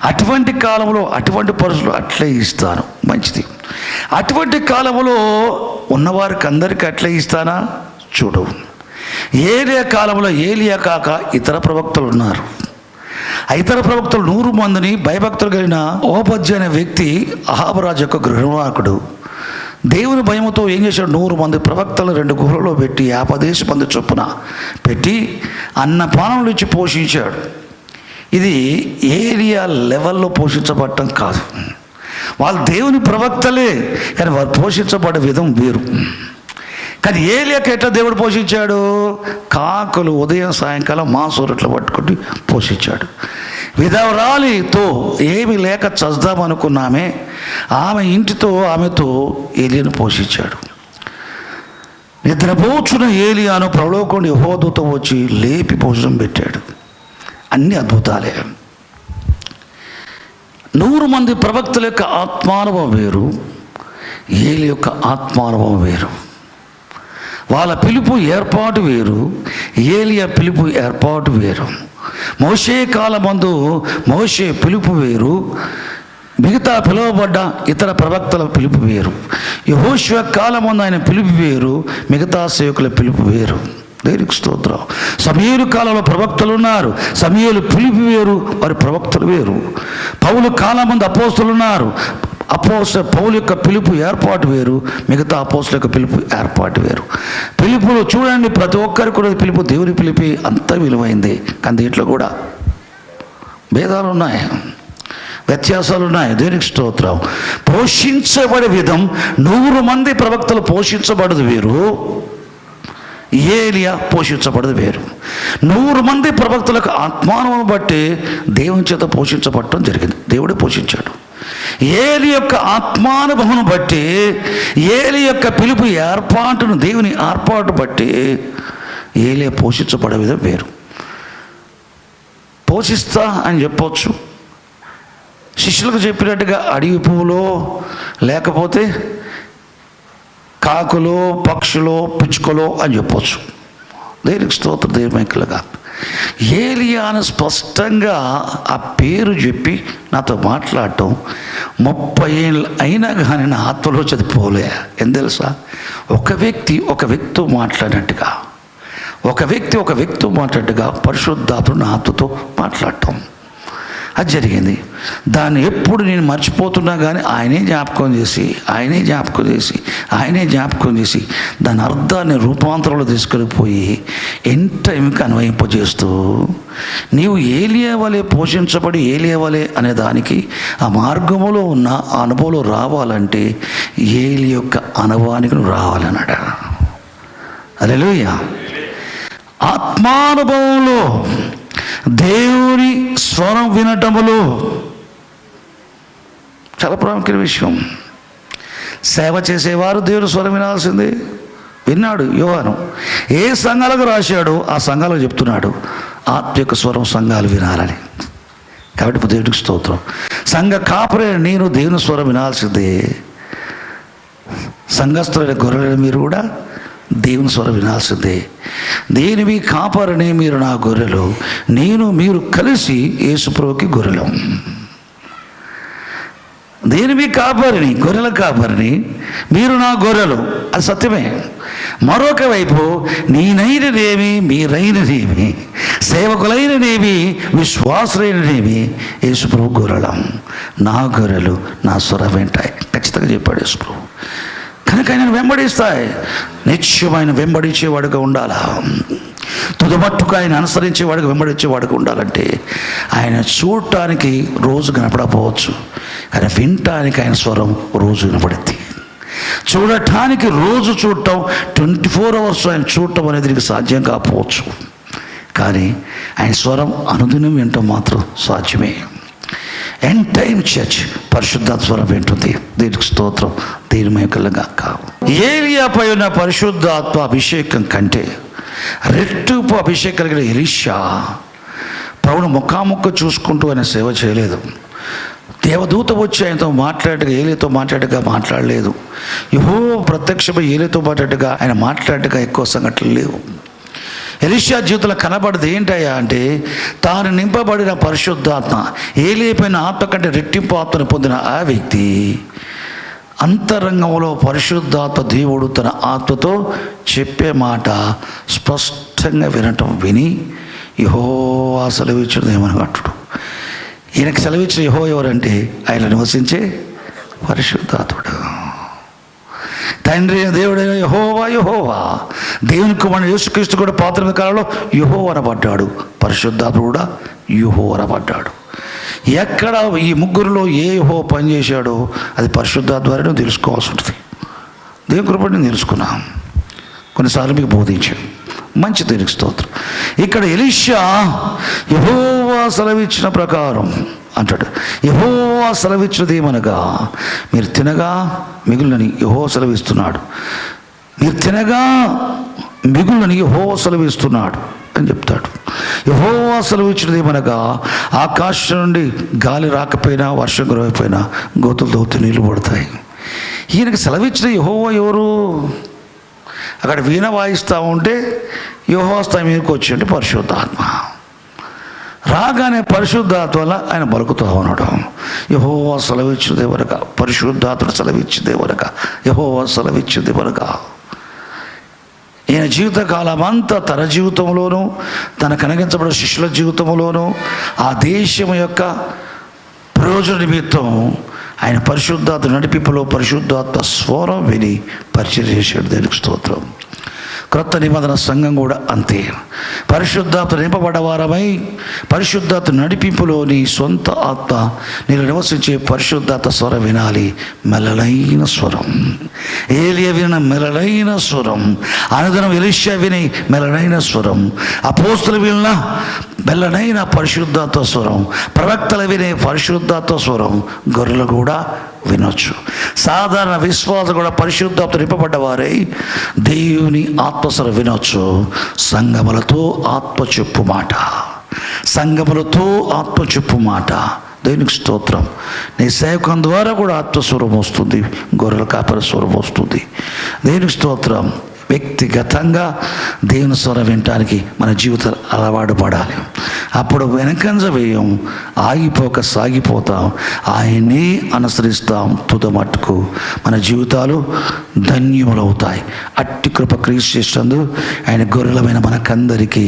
అటువంటి కాలంలో అటువంటి పరిస్థితులు అట్లే ఇస్తాను. మంచిది. అటువంటి కాలంలో ఉన్నవారికి అందరికీ అట్లే ఇస్తానా? చూడు. ఏలియా కాలంలో ఏలియా కాక ఇతర ప్రవక్తలు ఉన్నారు. ఇతర ప్రవక్తలు 100 మందిని భయభక్తులు కలిగిన ఓబద్య అనే వ్యక్తి అహాబు రాజు యొక్క గృహనాయకుడు దేవుని భయముతో ఏం చేశాడు? 100 మంది ప్రవక్తలు 2 గుహలలో పెట్టి 50 మంది చొప్పున పెట్టి అన్నపానములు ఇచ్చి పోషించాడు. ఇది ఏలియా లెవెల్లో పోషించబడటం కాదు. వాళ్ళు దేవుని ప్రవక్తలే, కానీ వారు పోషించబడే విధం వేరు. కానీ ఏలియాకి ఎట్లా దేవుడు పోషించాడు? కాకులు ఉదయం సాయంకాలం మాంసూరట్లు పట్టుకుంటూ పోషించాడు. విధవరాలితో ఏమి లేక చస్తామనుకున్నామే, ఆమె ఇంటితో ఆమెతో ఏలియాను పోషించాడు. నిద్రపోచున్న ఏలియాను ప్రలోకండి యెహోవాదూత వచ్చి లేపి భోజనం పెట్టాడు. అన్ని అద్భుతాలే. 100 మంది ప్రవక్తల యొక్క ఆత్మానుభవం వేరు, ఏలి యొక్క ఆత్మానుభవం వేరు. వాళ్ళ పిలుపు ఏర్పాటు వేరు, ఏలియా పిలుపు ఏర్పాటు వేరు. మోషే కాలమందు మోషే పిలుపు వేరు, మిగతా పిలువబడ్డ ఇతర ప్రవక్తల పిలుపు వేరు. యెహోషువ కాలమందు ఆయన పిలుపు వేరు, మిగతా సేవకుల పిలుపు వేరు. దేవునికి స్తోత్రం. సమూయేలు కాలంలో ప్రవక్తలు ఉన్నారు, సమూయేలు పిలుపు వేరు, వారి ప్రవక్తలు వేరు. పౌలు కాలమందు అపోస్తలు ఉన్నారు, పౌలు యొక్క పిలుపు ఏర్పాటు వేరు, మిగతా అపోస్తల యొక్క పిలుపు ఏర్పాటు వేరు. పిలుపులు చూడండి, ప్రతి ఒక్కరికి కూడా పిలుపు దేవుని పిలిపి అంత విలువైంది. కానీ దీంట్లో కూడా భేదాలు ఉన్నాయి, వ్యత్యాసాలు ఉన్నాయి. దేవునికి స్తోత్రం. పోషించబడే విధం 100 మంది ప్రవక్తలు పోషించబడదు వేరు, ఏలియా పోషించబడదు వేరు. 100 మంది ప్రవక్తలకు ఆత్మానుభవం బట్టి దేవుని చేత పోషించబడటం జరిగింది. దేవుడే పోషించాడు. ఏలి యొక్క ఆత్మానుభవం బట్టి, ఏలి యొక్క పిలుపు ఏర్పాటును, దేవుని ఏర్పాటు బట్టి ఏలియా పోషించబడే విధం వేరు. పోషిస్తా అని చెప్పవచ్చు, శిష్యులకు చెప్పినట్టుగా అడవి పువ్వులో, లేకపోతే కాకులో, పక్షులో, పిచ్చుకలో అని చెప్పవచ్చు. దేవునికి స్తోత్రం. దేవునికలుగా ఏలియాను స్పష్టంగా ఆ పేరు చెప్పి నాతో మాట్లాడటం 30 ఏళ్ళు అయినా కానీ నా ఆత్మలో చదిపోలే. ఏం తెలుసా? ఒక వ్యక్తితో మాట్లాడినట్టుగా, ఒక వ్యక్తితో మాట్లాడినట్టుగా పరిశుద్ధాత్ముడు నా ఆత్మతో మాట్లాడటం అది జరిగింది. దాన్ని ఎప్పుడు నేను మర్చిపోతున్నా కానీ ఆయనే జ్ఞాపకం చేసి దాని అర్థాన్ని రూపాంతరంలో తీసుకొని పోయి ఎన్ టైంకి అన్వయింపజేస్తూ, నీవు ఏలియా వలె పోషించబడి ఏలియా వలె అనే దానికి ఆ మార్గంలో ఉన్న ఆ అనుభవంలో రావాలంటే ఏలి యొక్క అనుభవానికి నువ్వు రావాలన్నాడు. హల్లెలూయా. ఆత్మానుభవంలో దేవుని స్వరం వినటములో చాలా ప్రాముఖ్యమైన విషయం. సేవ చేసేవారు దేవుని స్వరం వినాల్సిందే. విన్నాడు యోహాను. ఏ సంఘాలకు రాశాడో ఆ సంఘాలకు చెప్తున్నాడు ఆత్మ యొక్క స్వరం సంఘాలు వినాలని. కాబట్టి ఇప్పుడు దేవుడికి స్తోత్రం. సంఘ కాపరే నేను దేవుని స్వరం వినాల్సిందే. సంఘస్థులైన గొర్రెలైన మీరు కూడా దేవుని స్వరం వినాల్సిందే. దేనివి కాపరని మీరు నా గొర్రెలు, మీరు కలిసి యేసుప్రభువుకి గొర్రెలం. దేనివి కాపరిని, గొర్రెల కాపరిని, మీరు నా గొర్రెలు, అది సత్యమే. మరొక వైపు నేనైననేమి, మీరైననేమి, సేవకులైననేమి, విశ్వాసులైననేమి యేసుప్రభు గొర్రెలం. నా గొర్రెలు నా స్వరం వింటాయి. ఖచ్చితంగా చెప్పాడు యేసుప్రభు. కనుక ఆయన వెంబడిస్తాయి. నిత్యమైన వెంబడించేవాడుగా ఉండాలా. తుదమట్టుకు ఆయన అనుసరించేవాడికి వెంబడించేవాడికి ఉండాలంటే ఆయన చూడటానికి రోజు కనపడకపోవచ్చు, కానీ వినటానికి ఆయన స్వరం రోజు వినపడుద్ది. చూడటానికి రోజు చూడటం 24 hours ఆయన చూడటం అనేది నీకు సాధ్యం కాకపోవచ్చు, కానీ ఆయన స్వరం అనుదినం వినటం మాత్రం సాధ్యమే. ఎండ్ టైమ్ చర్చ్ పరిశుద్ధాత్మ స్వరం వింటుంది. దీనికి స్తోత్రం, దీని మేకలుగా కావు. ఏలియాపై ఉన్న పరిశుద్ధాత్మ అభిషేకం కంటే రెట్టింపు అభిషేకం కలిగిన ఎలీషా ప్రభువును ముఖాముఖ చూసుకుంటూ ఆయన సేవ చేయలేదు. దేవదూత వచ్చి ఆయనతో మాట్లాడగా, ఏలియాతో మాట్లాడలేదు. యెహోవా ప్రత్యక్షమై ఏలియాతో మాట్లాడగా ఆయన మాట్లాడగా ఎక్కువ సంఘటనలు లేవు. ఎలీషా జీవితంలో కనబడదు ఏంటయ్యా అంటే, తాను నింపబడిన పరిశుద్ధాత్మ, ఏలియాపైన ఆత్మ కంటే రెట్టింపు ఆత్మను పొందిన ఆ వ్యక్తి అంతరంగంలో పరిశుద్ధాత్మ దేవుడు తన ఆత్మతో చెప్పే మాట స్పష్టంగా విని యెహోవా సెలవిచ్చుడు ఏమని అంటుడు. ఈయనకు సెలవిచ్చిన యెహోవా ఎవరంటే ఆయన నివసించే పరిశుద్ధాత్ముడు. తండ్రి దేవుడైన యెహోవా, దేవుని కుమారుడు యేసుక్రీస్తు కూడా పాత్ర కాలంలో యెహోవా అనబడ్డాడు, పరిశుద్ధాత్ముడు కూడా యెహోవా అనబడ్డాడు. ఎక్కడ ఈ ముగ్గురులో ఏ యెహోవా పనిచేశాడో అది పరిశుద్ధాత్మ ద్వారా తెలుసుకోవాల్సి ఉంటుంది. దేవుని కృపని నేను తెలుసుకున్నాం, కొన్నిసార్లు మీకు బోధించాను, మంచి దేవునికి స్తోత్రం. ఇక్కడ ఎలీషా యెహోవా సెలవిచ్చిన ప్రకారం అంటాడు. యెహోవా సెలవిచ్చినది ఏమనగా, మీరు తినగా మిగులునని యెహోవా సెలవిస్తున్నాడు, మీరు తినగా మిగులునని యెహోవా సెలవిస్తున్నాడు అని చెప్తాడు. యెహోవా సెలవిచ్చినది ఏమనగా, ఆకాశం నుండి గాలి రాకపోయినా వర్షం కురవకపోయినా గోతులు తవ్వుతూ నీళ్లు పడతాయి. ఈయనకి సెలవిచ్చిన యెహోవా ఎవరు? అక్కడ వీణ వాయిస్తూ ఉంటే యెహోవా స్థాయి మీదకి వచ్చి పరిశుద్ధాత్మ రాగానే పరిశుద్ధాత్మ వల్ల ఆయన బలుకుతూ ఉన్నాడు. యెహోవా సెలవిచ్చింది వరక, పరిశుద్ధాత్మ సెలవిచ్చింది వరక, యెహోవా సెలవిచ్చింది వరక. ఈయన జీవితకాలం అంతా తన జీవితంలోనూ, తన కనగించబడిన శిష్యుల జీవితంలోనూ, ఆ దేశం యొక్క ప్రయోజన నిమిత్తం ఆయన పరిశుద్ధాత్మ నడిపింపులో పరిశుద్ధాత్మ స్వరం విని పరిచయం చేశాడు. దేవునికి స్తోత్రం. క్రొత్త నిబంధన సంఘం కూడా అంతే. పరిశుద్ధాత్మ నింపబడ్డవారమై పరిశుద్ధాత్మ నడిపింపులో నీ సొంత ఆత్మ నేను నివసించే పరిశుద్ధాత్మ స్వరం వినాలి. మెలలైన స్వరం, ఏలియా విన మెలలైన స్వరం, అనుదినం ఎలీషా విని మెలలైన స్వరం, అపోస్తులు విన్న మెల్లనైన పరిశుద్ధాత్మ స్వరం, ప్రవక్తలు వినే పరిశుద్ధాత్మ స్వరం గొర్రెలు కూడా వినొచ్చు. సాధారణ విశ్వాసం కూడా పరిశుద్ధాత్మ నింపబడ్డవారై దేవుని ఆత్మస్వరం వినొచ్చు. సంగములతో ఆత్మ చెప్పు మాట, సంగములతో ఆత్మ చెప్పు మాట. దేవునికి స్తోత్రం. నీ సేవకం ద్వారా కూడా ఆత్మస్వరం వస్తుంది, గొర్రెల కాపరి స్వరం వస్తుంది. దేవునికి స్తోత్రం. వ్యక్తిగతంగా దేవుని స్వరం వినటానికి మన జీవితాలు అలవాటు పడాలి. అప్పుడు వెనకంజ వేయం, ఆగిపోక సాగిపోతాం, ఆయన్ని అనుసరిస్తాం. తుదమట్టుకు మన జీవితాలు ధన్యములవుతాయి. అట్టి కృప క్రీస్తు చేసినందు ఆయన గొర్రెలమైన మనకందరికీ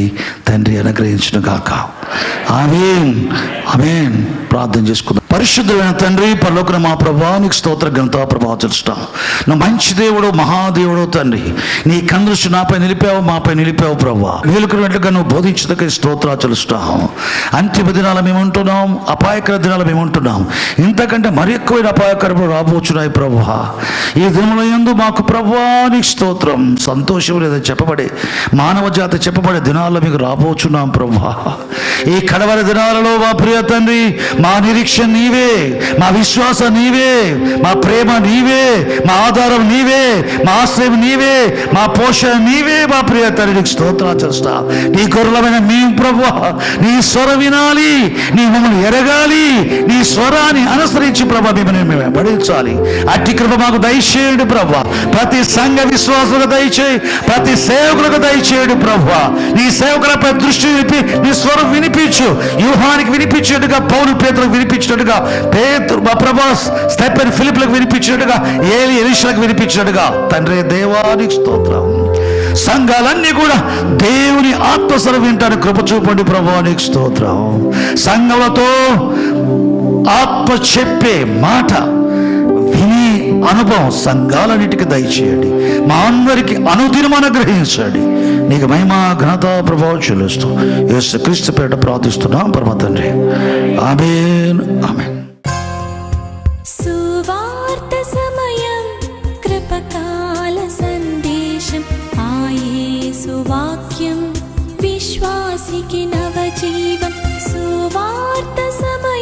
తండ్రి అనుగ్రహించును గాక. ఆమేన్, ఆమేన్. ప్రార్థన చేసుకుందాం. పరిశుద్ధమైన తండ్రి, పరలోకన మా ప్రభువా, నీకు స్తోత్ర ఘనత ప్రభావం చెల్లిస్తాం. నువ్వు మంచి దేవుడు, మహాదేవుడు తండ్రి. నీ కందృష్టి నాపై నిలిపావు, మాపై నిలిపావు ప్రభువా. వేలుకున్నట్లుగా నువ్వు బోధించదక స్తోత్రాలు చెల్లిస్తాం. అంతిమ దినాలు మేము ఉంటున్నాం, అపాయకర దినాలు మేము ఉంటున్నాం. ఇంతకంటే మరి ఎక్కువైన అపాయకరములు రాబోచున్నాయి ప్రభువా. ఈ దినముల యందు మాకు ప్రభువా నీకు స్తోత్రం. సంతోషం లేదా చెప్పబడే మానవ జాతి చెప్పబడే దినాల్లో మీకు రాబోచున్నాం ప్రభువా. ఈ కడవరి దినాలలో మా ప్రియ తండ్రి, మా నిరీక్షణ నీవే, మా విశ్వాసం నీవే, మా ప్రేమ నీవే, మా ఆధారం నీవే, మా ఆశ్రయం నీవే, మా పోషణ నీవే. మా ప్రియ తండ్రికి స్తోత్రాలు చేస్తా. నీ గొర్రెలమైన మేము ప్రభువా నీ స్వరం వినాలి, నీ మమ్మల్ని ఎరగాలి, నీ స్వరాన్ని అనుసరించి ప్రభా మిమ్మల్ని మేము వెంబడించాలి. అట్టి కృప మాకు దయచేయండి ప్రభువా. ప్రతి సంఘ విశ్వాసులకు దయచేయి, ప్రతి సేవకులకు దయచేయండి ప్రభువా. నీ సేవకులపై దృష్టి నిలిపి నీ స్వరం వినిపించు. యూహానికి వినిపించినట్టుగా, పౌలు పేతులకు వినిపించినట్టుగా, పేతురు మా ప్రభా స్టెఫెన్ ఫిలిప్లకు వినిపించినట్టుగా, ఎలీషాకు వినిపించినట్టుగా తండ్రి దేవానికి స్తోత్రం. సంఘాలన్నీ కూడా దేవుని ఆత్మస్వరం వింటానికి కృప చూపండి ప్రభువానికి స్తోత్రం. సంఘములతో ఆత్మ చెప్పే మాట విని అనుభవం సంఘాలన్నిటికీ దయచేయండి. మా అందరికి అనుదినం అనుగ్రహించండి. నీకు మహిమ ఘనత ప్రభావం చెల్లిస్తూ యేసుక్రీస్తు పేరిట ప్రార్థిస్తున్నాం పరమ తండ్రి. ఆమేన్, ఆమేన్. సువార్త సమయం, కృపకాల సందేశం, ఆ యేసు వాక్యం విశ్వాసికి నవజీవం. సువార్త సమయం.